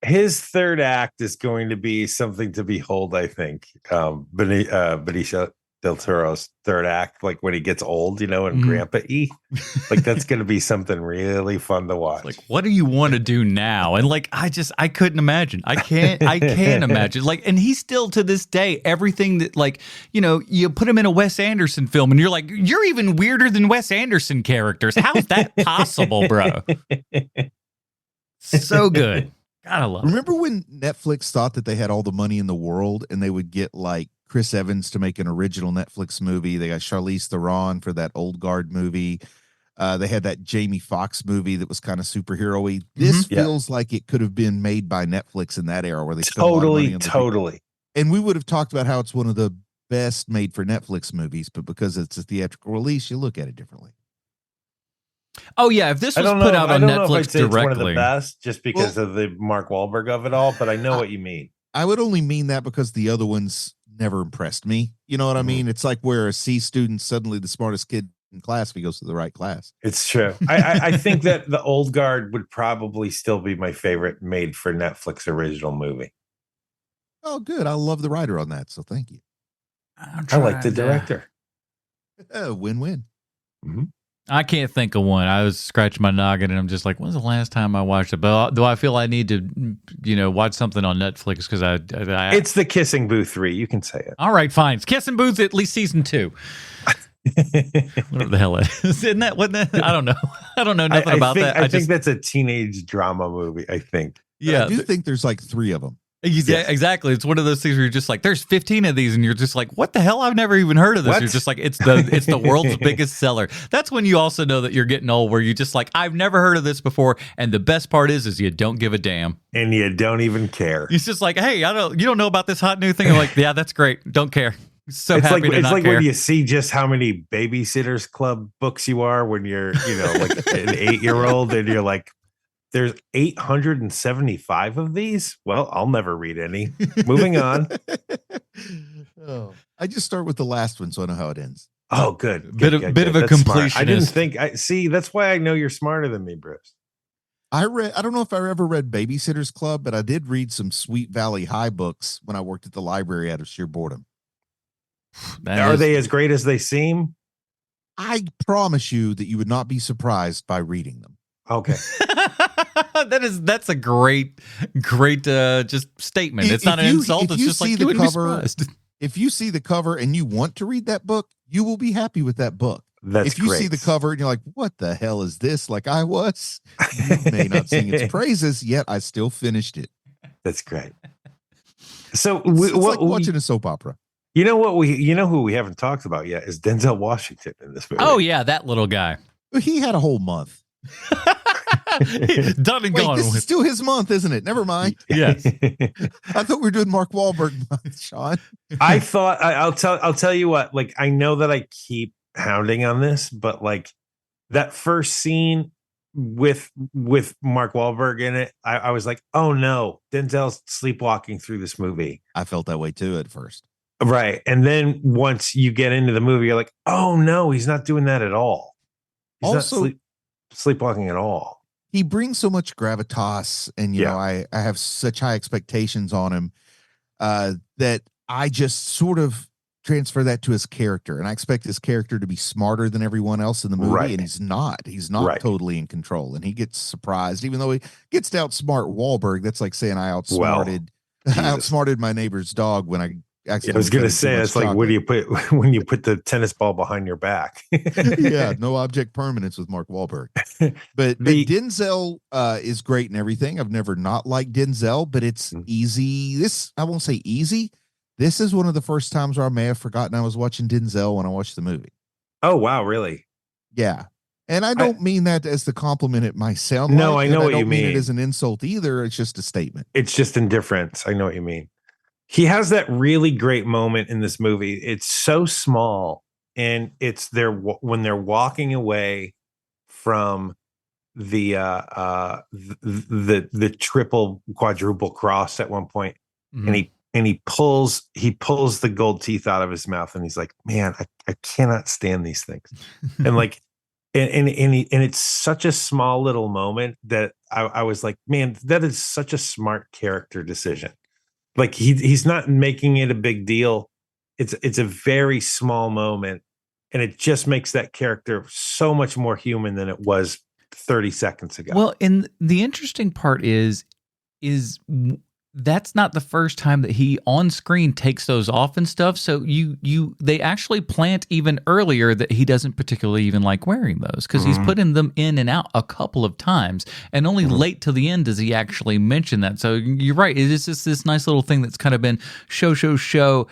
His third act is going to be something to behold, I think. Benicio del Toro's third act, like when he gets old, and grandpa-y, like that's going to be something really fun to watch. Like, what do you want to do now? And like, I couldn't imagine. I can't imagine. Like, and he's still to this day, everything that you put him in a Wes Anderson film and you're like, you're even weirder than Wes Anderson characters. How's that possible, bro? So good. Gotta love it. Remember when Netflix thought that they had all the money in the world and they would get like Chris Evans to make an original Netflix movie? They got Charlize Theron for that Old Guard movie. They had that Jamie Foxx movie that was kind of superhero-y. This feels like it could have been made by Netflix in that era where they spent a lot of money on the totally. And we would have talked about how it's one of the best made for Netflix movies, but because it's a theatrical release, you look at it differently. Oh yeah, if this was put out on Netflix directly, it's one of the best just because of the Mark Wahlberg of it all. But I know what you mean. I would only mean that because the other ones never impressed me. You know what I mean? It's like where a C student suddenly the smartest kid in class if he goes to the right class. It's true. I think that the Old Guard would probably still be my favorite made for Netflix original movie. Oh, good. I love the writer on that, so thank you. I like the director. Win-win. Mm-hmm. I can't think of one. I was scratching my noggin and I'm just like, when's the last time I watched it? But do I feel I need to, watch something on Netflix? Because I it's The Kissing Booth 3. You can say it. All right, fine. It's Kissing Booth, at least season 2. Whatever the hell it is. Isn't that, wasn't that? I don't know. I don't know nothing about that. I think that's a teenage drama movie, I think. Yeah. I do think there's like 3 of them. Yeah, exactly. It's one of those things where you're just like, there's 15 of these, and you're just like, what the hell? I've never even heard of this. What? You're just like, it's the world's biggest seller. That's when you also know that you're getting old, where you're just like, I've never heard of this before. And the best part is you don't give a damn, and you don't even care. It's just like, hey, you don't know about this hot new thing. I'm like, yeah, that's great. Don't care. So it's happy like to it's not like care. when you see just how many Babysitters Club books you are when you're like an 8-year-old, and you're like, there's 875 of these. Well, I'll never read any. Moving on. I just start with the last one, so I know how it ends. Oh, good. Bit of a That's completionist. smart. I didn't think. See, that's why I know you're smarter than me, Bruce. I don't know if I ever read Babysitter's Club, but I did read some Sweet Valley High books when I worked at the library out of sheer boredom. Are they as great as they seem? I promise you that you would not be surprised by reading them. Okay. That's a great just statement. It's not an insult. It's just like, you wouldn't be surprised. If you see the cover and you want to read that book, you will be happy with that book. If you see the cover and you're like, what the hell is this? Like I was, you may not sing its praises, yet I still finished it. That's great. So it's like watching a soap opera. You know who we haven't talked about yet is Denzel Washington in this movie. Oh yeah, that little guy. He had a whole month. Done and gone. This is still his month, isn't it? Never mind. Yes. I thought we were doing Mark Wahlberg month, Sean. I thought I'll tell you what. Like, I know that I keep hounding on this, but like that first scene with Mark Wahlberg in it, I was like, oh no, Denzel's sleepwalking through this movie. I felt that way too at first. Right, and then once you get into the movie, you're like, oh no, he's not doing that at all. He's also not sleepwalking at all. He brings so much gravitas, and you know, I have such high expectations on him that I just sort of transfer that to his character, and I expect his character to be smarter than everyone else in the movie, and he's not totally in control, and he gets surprised, even though he gets to outsmart Wahlberg. That's like saying I outsmarted my neighbor's dog when I accidentally. I was going to say, it's like, what do you put when you put the tennis ball behind your back? Yeah, no object permanence with Mark Wahlberg. But Denzel is great and everything. I've never not liked Denzel, but it's easy. I won't say easy. This is one of the first times where I may have forgotten I was watching Denzel when I watched the movie. Oh, wow. Really? Yeah. And I don't mean that as the compliment it might sound no, like. I know what I don't you mean. It as an insult either. It's just a statement. It's just indifference. I know what you mean. He has that really great moment in this movie. It's so small, and it's when they're walking away from the triple quadruple cross at one point, and he pulls the gold teeth out of his mouth, and he's like, man, I cannot stand these things. And like, and it's such a small little moment that I was like, man, that is such a smart character decision. Like he's not making it a big deal. It's a very small moment, and it just makes that character so much more human than it was 30 seconds ago. Well, and the interesting part is that's not the first time that he on screen takes those off and stuff. So they actually plant even earlier that he doesn't particularly even like wearing those, because he's putting them in and out a couple of times, and only late to the end does he actually mention that. So you're right. It is just this nice little thing that's kind of been show.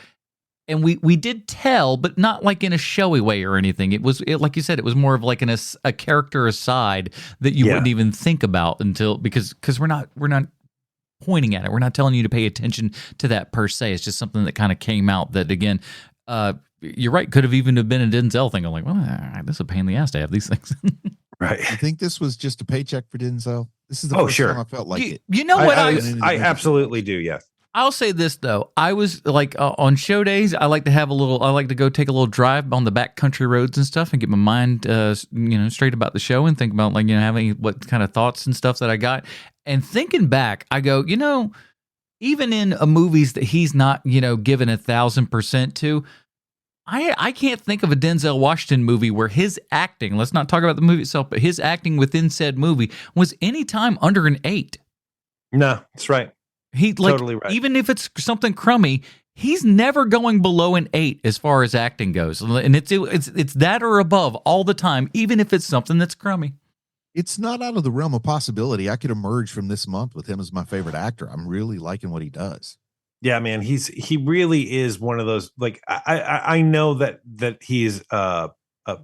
And we did tell, but not like in a showy way or anything. It was like you said, it was more of like a character aside that you wouldn't even think about until, because we're not pointing at it. We're not telling you to pay attention to that per se. It's just something that kind of came out that, again, you're right, could have even been a Denzel thing. I'm like, well, this is a pain in the ass to have these things. Right. I think this was just a paycheck for Denzel. This is the first time I felt like it. You know what? I absolutely do. Yes. I'll say this though. I was like on show days, I like to go take a little drive on the back country roads and stuff and get my mind straight about the show and think about having what kind of thoughts and stuff that I got. And thinking back, I go, even in movies that he's not, given 1,000% to, I can't think of a Denzel Washington movie where his acting, let's not talk about the movie itself, but his acting within said movie was any time under an 8. No, that's right. Totally right. Even if it's something crummy, he's never going below an 8 as far as acting goes. And it's that or above all the time, even if it's something that's crummy. It's not out of the realm of possibility. I could emerge from this month with him as my favorite actor. I'm really liking what he does. Yeah, man, he really is one of those. Like I know that he's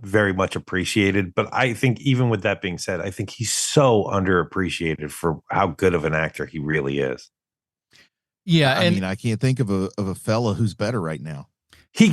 very much appreciated, but I think even with that being said, I think he's so underappreciated for how good of an actor he really is. Yeah, I mean, I can't think of a fella who's better right now. He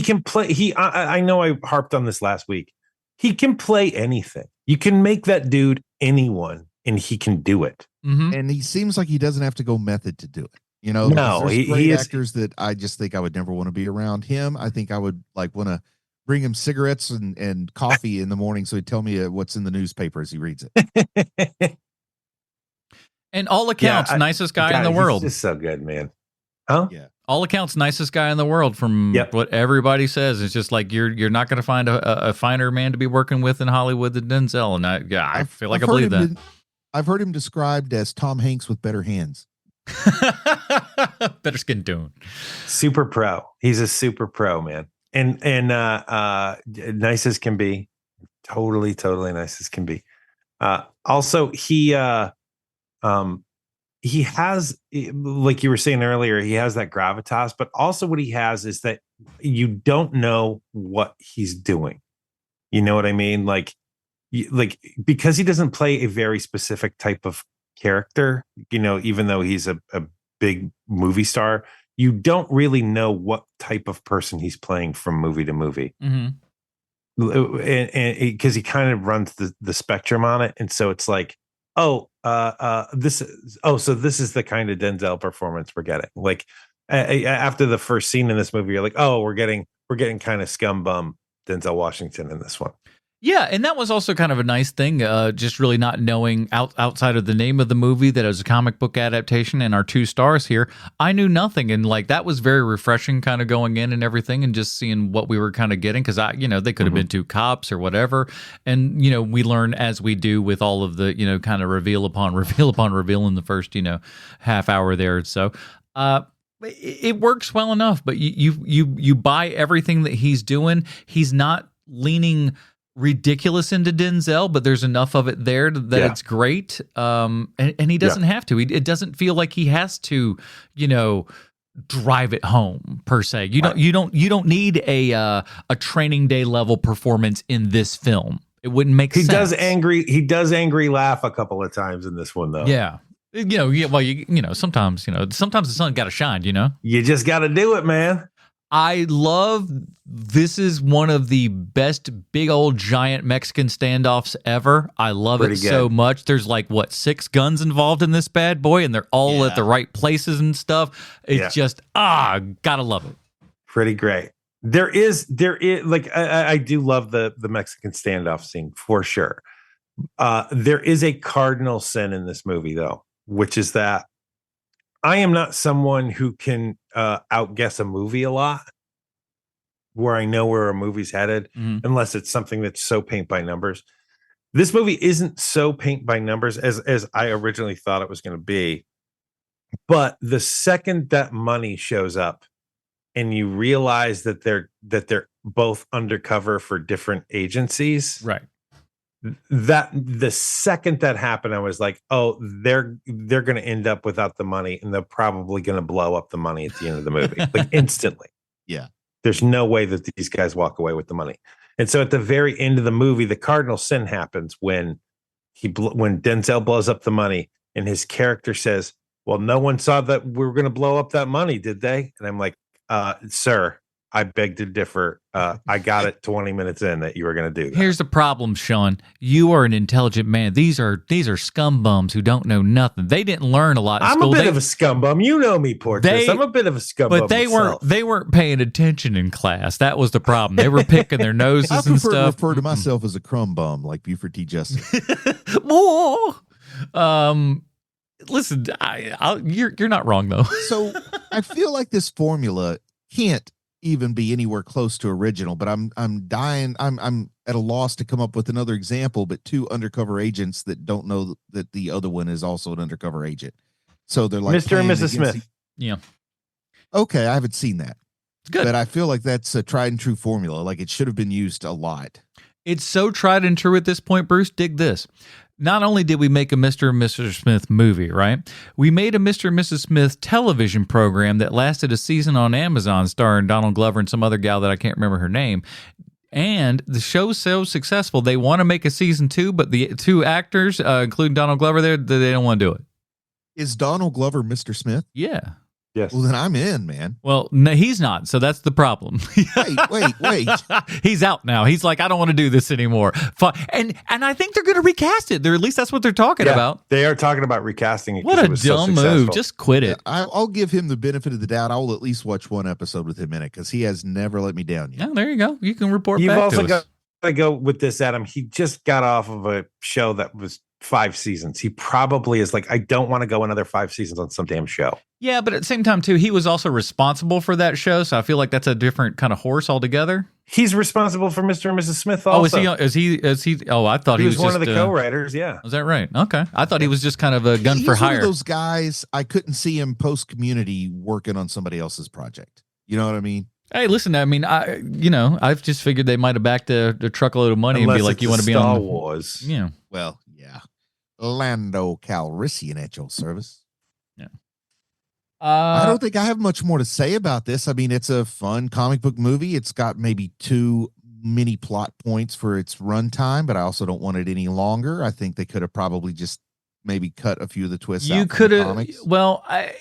can play. I know I harped on this last week. He can play anything. You can make that dude anyone, and he can do it. Mm-hmm. And he seems like he doesn't have to go method to do it. No, he is actors that I just think I would never want to be around him. I think I would want to bring him cigarettes and coffee in the morning so he'd tell me what's in the newspaper as he reads it. And all accounts, nicest guy in the world. He's just so good, man. Huh? Yeah. All accounts, nicest guy in the world from what everybody says. It's just like you're not going to find a finer man to be working with in Hollywood than Denzel. And I feel like I believe that. I've heard him described as Tom Hanks with better hands. Better skin tone. Super pro. He's a super pro, man. And nice as can be. Totally nice as can be. Also, he has, like you were saying earlier, he has that gravitas, but also what he has is that you don't know what he's doing. You know what I mean? Like because he doesn't play a very specific type of character, even though he's a big movie star, you don't really know what type of person he's playing from movie to movie. Mm-hmm. And because he kind of runs the spectrum on it. And so it's like, so this is the kind of Denzel performance we're getting. Like after the first scene in this movie, you're like, oh, we're getting kind of scum bum Denzel Washington in this one. Yeah, and that was also kind of a nice thing, just really not knowing outside of the name of the movie that it was a comic book adaptation and our 2 stars here. I knew nothing, and that was very refreshing kind of going in and everything and just seeing what we were kind of getting because, they could have been 2 cops or whatever. And, we learn as we do with all of the, kind of reveal upon reveal in the first, half hour there. So, it works well enough, but you buy everything that he's doing. He's not leaning ridiculous into Denzel, but there's enough of it there that it's great. And he doesn't have to. It doesn't feel like he has to, drive it home per se. You don't need a Training Day level performance in this film. It wouldn't make sense. He does angry laugh a couple of times in this one though. Yeah. Sometimes the sun got to shine, You just got to do it, man. I love this is one of the best big old giant Mexican standoffs ever. I love it so much. There's 6 guns involved in this bad boy, and they're all at the right places and stuff. It's just gotta love it. Pretty great. There is I do love the Mexican standoff scene for sure. There is a cardinal sin in this movie though, which is that I am not someone who can outguess a movie a lot where I know where a movie's headed, unless it's something that's so paint by numbers. This movie isn't so paint by numbers as I originally thought it was going to be. But the second that money shows up and you realize that they're both undercover for different agencies, right? That the second that happened, I was like, oh, they're going to end up without the money, and they're probably going to blow up the money at the end of the movie, instantly. Yeah, there's no way that these guys walk away with the money. And so at the very end of the movie, the cardinal sin happens when Denzel blows up the money, and his character says, "Well, no one saw that we were going to blow up that money, did they?" And I'm like, "Sir, I beg to differ. I got it 20 minutes in that you were going to do that." Here's the problem, Sean. You are an intelligent man. These are scum bums who don't know nothing. They didn't learn a lot in school. I'm a bit of a scum bum. You know me, Portis. I'm a bit of a scum bum. But they weren't paying attention in class. That was the problem. They were picking their noses and stuff. I refer to myself as a crumb bum, like Buford T. Justice. listen, you're not wrong though. So I feel like this formula can't even be anywhere close to original, but I'm dying. I'm at a loss to come up with another example, but two undercover agents that don't know that the other one is also an undercover agent. So they're like Mr. and Mrs. Smith. Yeah. Okay, I haven't seen that. It's good. But I feel like that's a tried and true formula. Like it should have been used a lot. It's so tried and true at this point, Bruce. Dig this. Not only did we make a Mr. and Mrs. Smith movie, right? We made a Mr. and Mrs. Smith television program that lasted a season on Amazon starring Donald Glover and some other gal that I can't remember her name. And the show's so successful, they want to make a season 2, but the two actors, including Donald Glover there, they don't want to do it. Is Donald Glover Mr. Smith? Yeah. Yes. Well, then I'm in, man. Well, no, he's not. So that's the problem. Wait. He's out now. He's like, I don't want to do this anymore. And I think they're going to recast it. At least that's what they're talking about. They are talking about recasting it. What a it was dumb move. Just quit it. I'll give him the benefit of the doubt. I will at least watch one episode with him in it because he has never let me down yet. Yeah, there you go. You can report You've back also to us. got to go with this, Adam. He just got off of a show that was 5 seasons. He probably is like, I don't want to go another 5 seasons on some damn show. Yeah, but at the same time, too, he was also responsible for that show, so I feel like that's a different kind of horse altogether. He's responsible for Mr. and Mrs. Smith also. Oh, is he? Oh, I thought he was one just, of the co-writers, yeah. Was that right? Okay. I thought he was just kind of a gun for hire. One of those guys, I couldn't see him post-Community working on somebody else's project. You know what I mean? Hey, listen, I mean, I've just figured they might have backed a truckload of money Unless and be like, you want to be Star on Wars. Yeah. Well, yeah. Lando Calrissian at your service. Yeah. I don't think I have much more to say about this. I mean, it's a fun comic book movie. It's got maybe too many plot points for its runtime, but I also don't want it any longer. I think they could have probably just maybe cut a few of the twists out. You could have. Well, I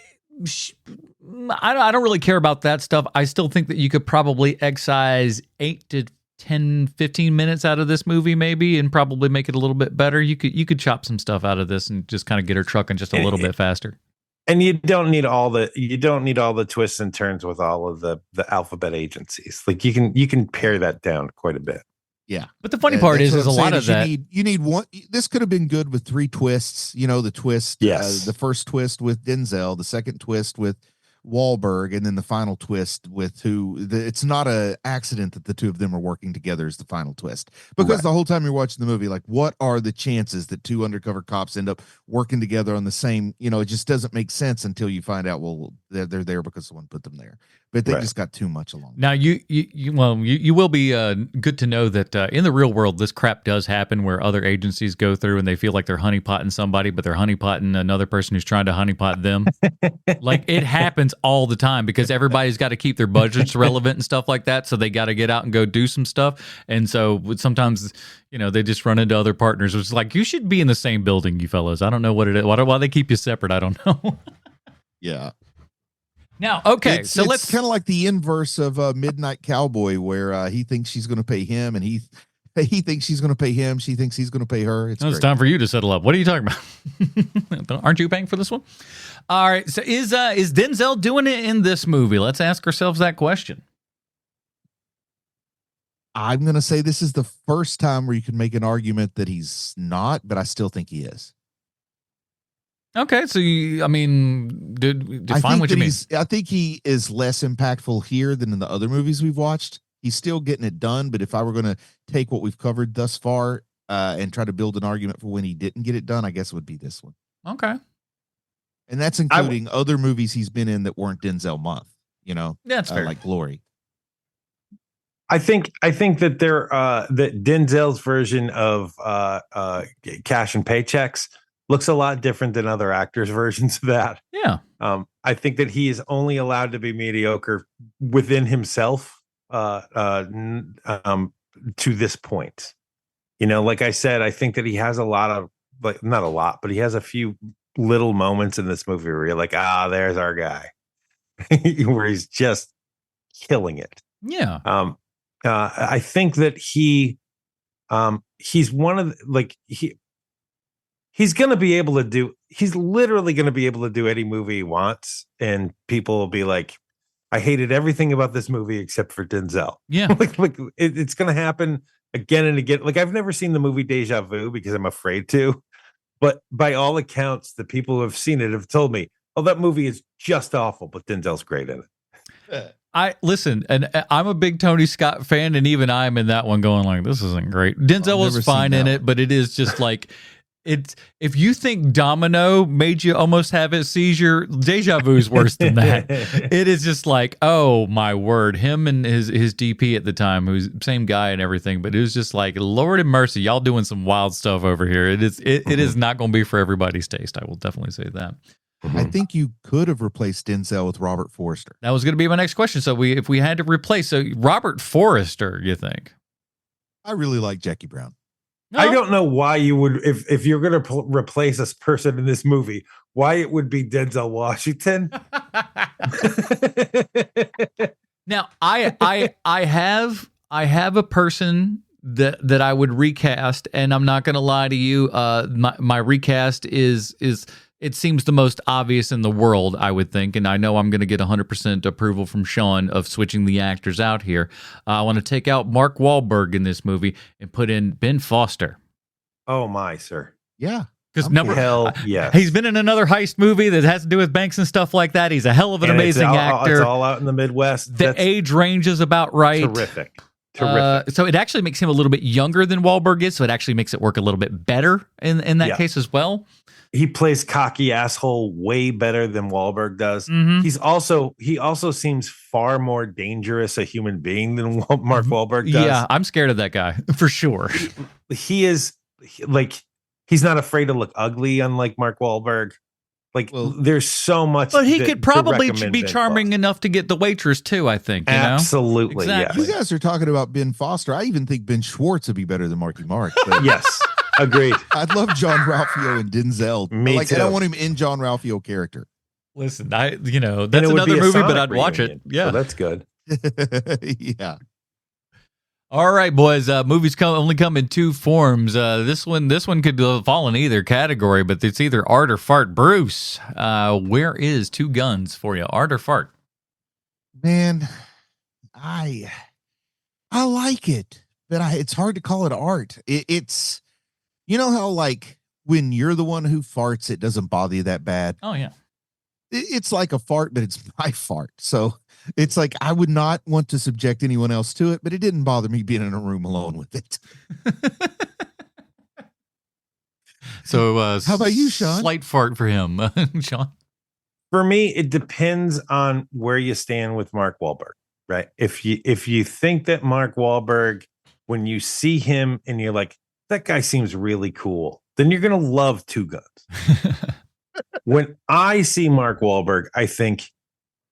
don't really care about that stuff. I still think that you could probably excise 8 to 10, 15 minutes out of this movie, maybe, and probably make it a little bit better. You could chop some stuff out of this and just kind of get her trucking just a little bit faster. And you don't need all the twists and turns with all of the alphabet agencies. Like you can pare that down quite a bit. Yeah. But the funny part is a lot of that. You need one. This could have been good with 3 twists. You know, the twist. Yes. The first twist with Denzel, the second twist with Wahlberg, and then the final twist with it's not an accident that the two of them are working together is the final twist, because the whole time you're watching the movie, like, what are the chances that 2 undercover cops end up working together on the same, it just doesn't make sense until you find out, well, they're there because someone put them there, but they just got too much along. Now you will be good to know that in the real world, this crap does happen where other agencies go through and they feel like they're honeypotting somebody, but they're honeypotting another person who's trying to honeypot them. Like, it happens all the time because everybody's got to keep their budgets relevant and stuff like that. So they got to get out and go do some stuff. And so sometimes, they just run into other partners. It's like, you should be in the same building, you fellas. I don't know what it is. Why they keep you separate, I don't know. Yeah. Now, okay, it's kind of like the inverse of Midnight Cowboy, where he thinks she's going to pay him, and he thinks she's going to pay him. She thinks he's going to pay her. It's time for you to settle up. What are you talking about? Aren't you paying for this one? All right. So is Denzel doing it in this movie? Let's ask ourselves that question. I'm going to say this is the first time where you can make an argument that he's not, but I still think he is. Okay, so define what you mean. I think he is less impactful here than in the other movies we've watched. He's still getting it done, but if I were going to take what we've covered thus far and try to build an argument for when he didn't get it done, I guess it would be this one. Okay. And that's including other movies he's been in that weren't Denzel month, That's fair. Like Glory. I think that that Denzel's version of Cash and Paychecks looks a lot different than other actors' versions of that. Yeah. I think that he is only allowed to be mediocre within himself to this point. Like I said, I think that he has a lot of, like, not a lot, but he has a few little moments in this movie where you're like, there's our guy, where he's just killing it. Yeah. I think that he's one of he's going to be able to do, he's literally going to be able to do any movie he wants. And people will be like, I hated everything about this movie except for Denzel. Yeah. It's going to happen again and again. Like, I've never seen the movie Deja Vu because I'm afraid to, But by all accounts, the people who have seen it have told me, "Oh, that movie is just awful," but Denzel's great in it. I listen, and I'm a big Tony Scott fan, and even I'm in that one going like, this isn't great. Denzel was fine in it, but it is just like it's. If you think Domino made you almost have a seizure, Deja Vu is worse than that. It is just like, oh my word, him and his DP at the time, who's same guy and everything, but it was just like, Lord have mercy, y'all doing some wild stuff over here. It is not going to be for everybody's taste. I will definitely say that. I think you could have replaced Denzel with Robert Forster. That was going to be my next question. So if we had to replace, Robert Forrester, you think? I really like Jackie Brown. No. I don't know why you would, if you're going to replace this person in this movie, why it would be Denzel Washington. Now, I have a person that I would recast, and I'm not going to lie to you. My recast is it seems the most obvious in the world, I would think, and I know I'm going to get 100% approval from Sean of switching the actors out here. I want to take out Mark Wahlberg in this movie and put in Ben Foster. Oh my, sir. Yeah. Because he's been in another heist movie that has to do with banks and stuff like that. He's a hell of an amazing actor. It's all out in the Midwest. The age range is about right. Terrific. So it actually makes him a little bit younger than Wahlberg is, so it actually makes it work a little bit better in that case as well. He plays cocky asshole way better than Wahlberg does. Mm-hmm. He also seems far more dangerous a human being than Mark Wahlberg does. Yeah, I'm scared of that guy for sure. He is like, he's not afraid to look ugly, unlike Mark Wahlberg. Like, there's so much. But he could probably be charming enough to get the waitress too, I think. Absolutely. Exactly. You guys are talking about Ben Foster. I even think Ben Schwartz would be better than Marky Mark. Yes. Agreed. I'd love John Ralphio and Denzel. Me too. I don't want him in John Ralphio character. Listen, that's another movie, but I'd watch it. Yeah, so that's good. Yeah. All right, boys. Movies only come in two forms. This one could fall in either category, but it's either art or fart. Bruce, where is Two Guns for you? Art or fart? Man, I like it, but it's hard to call it art. It's, you know how like when you're the one who farts, it doesn't bother you that bad. Oh yeah. It's like a fart, but it's my fart. So it's like I would not want to subject anyone else to it, but it didn't bother me being in a room alone with it. So how about you, Sean? Slight fart for him, Sean. For me, it depends on where you stand with Mark Wahlberg, right? If you think that Mark Wahlberg, when you see him and you're like, that guy seems really cool, then you're gonna love Two Guns. When I see Mark Wahlberg, I think,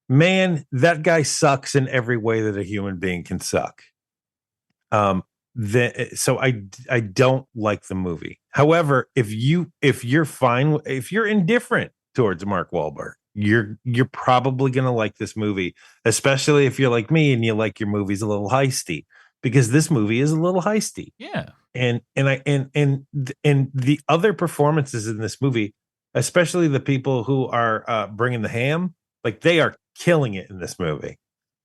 man, that guy sucks in every way that a human being can suck. So I don't like the movie. However, if you're indifferent towards Mark Wahlberg, you're probably gonna like this movie, especially if you're like me and you like your movies a little heisty, because this movie is a little heisty. Yeah. And the other performances in this movie, especially the people who are bringing the ham, like they are killing it in this movie.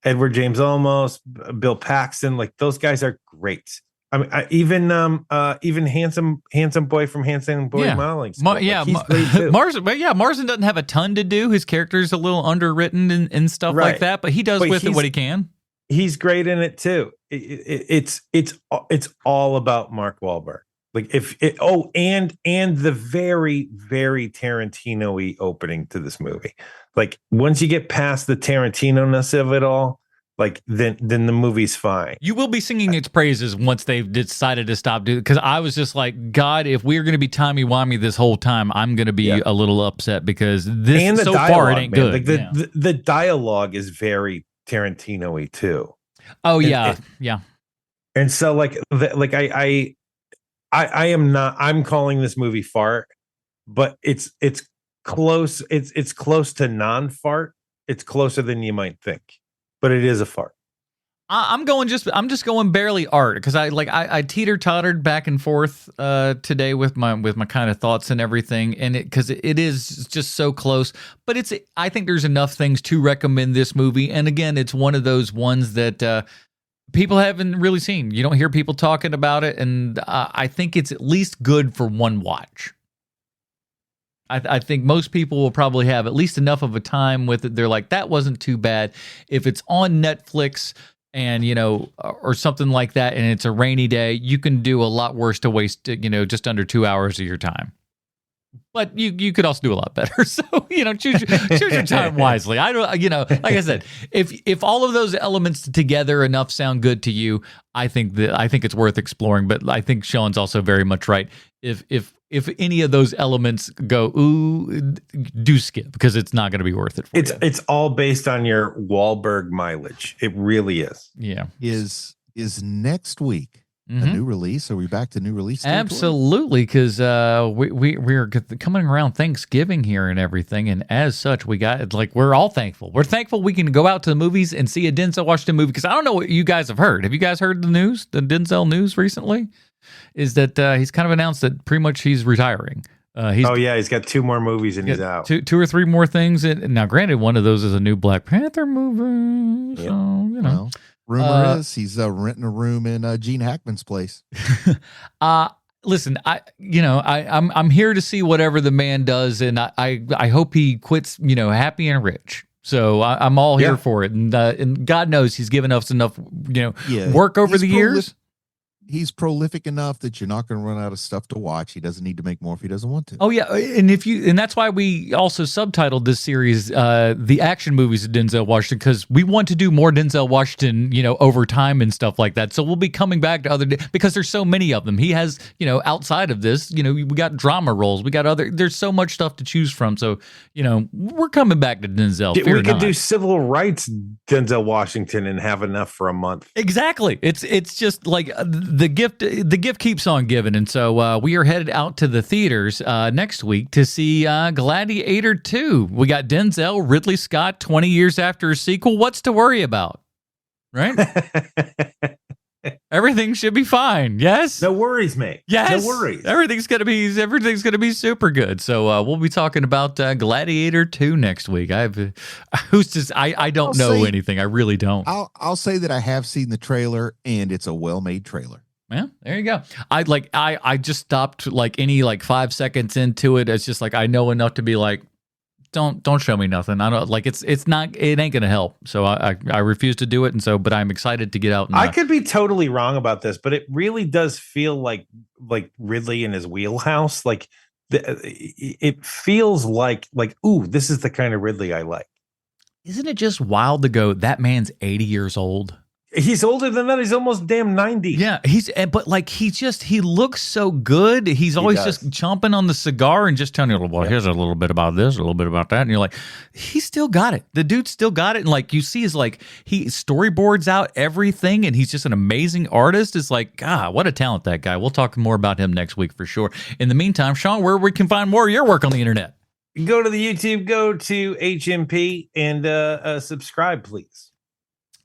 Edward James Olmos, Bill Paxton, like those guys are great. I mean, even handsome boy from Handsome Boy Modeling School. He's great too. Marsden doesn't have a ton to do. His character's a little underwritten and stuff like that, but he does with it what he can. He's great in it too. It's all about Mark Wahlberg. Like and the very, very Tarantino-y opening to this movie. Like once you get past the Tarantino-ness of it all, like then the movie's fine. You will be singing its praises once they've decided to stop doing it. Because I was just like, God, if we're going to be timey-wimey this whole time, I'm going to be a little upset because this so dialogue, far it ain't good. Like the dialogue is very Tarantino-y too. Oh yeah, yeah. And so like I am not. I'm calling this movie fart, but it's close. It's close to non-fart. It's closer than you might think, but it is a fart. I'm just going barely art because I teeter-tottered back and forth today with my kind of thoughts and everything, and because it is just so close. But I think there's enough things to recommend this movie, and again, it's one of those ones that people haven't really seen. You don't hear people talking about it, and I think it's at least good for one watch. I think most people will probably have at least enough of a time with it. They're like, that wasn't too bad. If it's on Netflix and, or something like that, and it's a rainy day, you can do a lot worse to waste, just under 2 hours of your time. But you could also do a lot better. So, choose your time wisely. I don't, like I said, if all of those elements together enough sound good to you, I think it's worth exploring. But I think Sean's also very much right. If any of those elements go, ooh, do skip, because it's not going to be worth it for you. It's all based on your Wahlberg mileage. It really is. Yeah. Is next week a new release? Are we back to new release territory? Absolutely, because we're coming around Thanksgiving here and everything, and as such, we're all thankful. We're thankful we can go out to the movies and see a Denzel Washington movie, because I don't know what you guys have heard. Have you guys heard the Denzel news recently? Is that he's kind of announced that pretty much he's retiring. He's got 2 more movies and he's out. Two or three more things. Now, granted, one of those is a new Black Panther movie. Yep. So, Well, rumor is he's renting a room in Gene Hackman's place. Listen, I'm here to see whatever the man does, and I hope he quits, happy and rich. So I'm all here for it, and God knows he's given us enough, work over the years. He's prolific enough that you're not going to run out of stuff to watch. He doesn't need to make more if he doesn't want to. Oh yeah, and that's why we also subtitled this series "The Action Movies of Denzel Washington," because we want to do more Denzel Washington, over time and stuff like that. So we'll be coming back to because there's so many of them. He has, outside of this, we got drama roles, we got there's so much stuff to choose from. So we're coming back to Denzel. We could do civil rights Denzel Washington and have enough for a month. Exactly. It's just like the gift keeps on giving, and so we are headed out to the theaters next week to see Gladiator 2. We got Denzel, Ridley Scott, 20 years after a sequel. What's to worry about, right? Everything should be fine. Yes, no worries, mate. Yes, no worries. Everything's gonna be super good. So we'll be talking about Gladiator 2 next week. I don't know anything. I really don't. I'll say that I have seen the trailer, and it's a well-made trailer. Yeah, there you go. I just stopped any 5 seconds into it. It's just I know enough to be like, don't show me nothing. I don't it ain't gonna help. So I refuse to do it. And so, but I'm excited to get out. And, I could be totally wrong about this, but it really does feel like Ridley in his wheelhouse. It feels like, ooh, this is the kind of Ridley I like. Isn't it just wild to go, that man's 80 years old? He's older than that. He's almost damn 90. Yeah, he looks so good. He always just chomping on the cigar and just telling you, well, here's a little bit about this, a little bit about that. And you're like, he still got it. The dude still got it. And you see he storyboards out everything, and he's just an amazing artist. It's God, what a talent, that guy. We'll talk more about him next week for sure. In the meantime, Sean, where we can find more of your work on the internet? Go to the YouTube, go to HMP, and subscribe, please.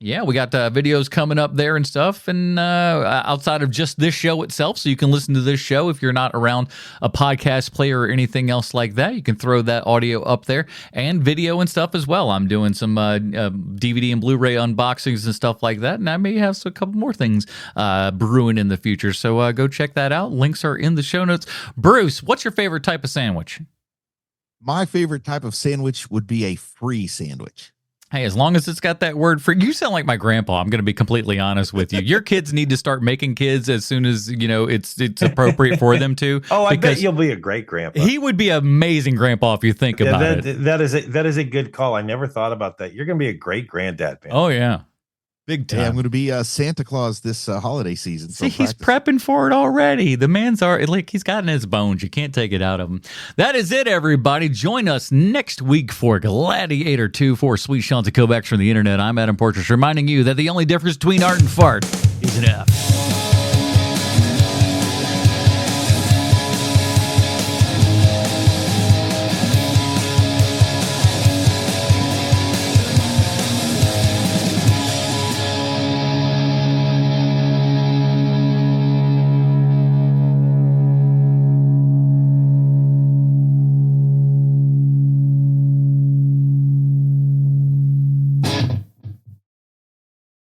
Yeah, we got videos coming up there and stuff, and outside of just this show itself, so you can listen to this show if you're not around a podcast player or anything else like that. You can throw that audio up there, and video and stuff as well. I'm doing some DVD and Blu-ray unboxings and stuff like that, and I may have a couple more things brewing in the future, so go check that out. Links are in the show notes. Bruce, what's your favorite type of sandwich? My favorite type of sandwich would be a free sandwich. Hey, as long as it's got that word free, you sound like my grandpa. I'm going to be completely honest with you. Your kids need to start making kids as soon as it's appropriate for them to. Oh, I bet you'll be a great grandpa. He would be an amazing grandpa if you think about it. That is a good call. I never thought about that. You're going to be a great granddad, man. Oh yeah. Big time. Yeah, I'm going to be Santa Claus this holiday season. See, he's prepping for it already. The man's he's got it in his bones. You can't take it out of him. That is it, everybody. Join us next week for Gladiator 2 for Sweet Sean to Kovacs from the internet. I'm Adam Portress, reminding you that the only difference between art and fart is an F.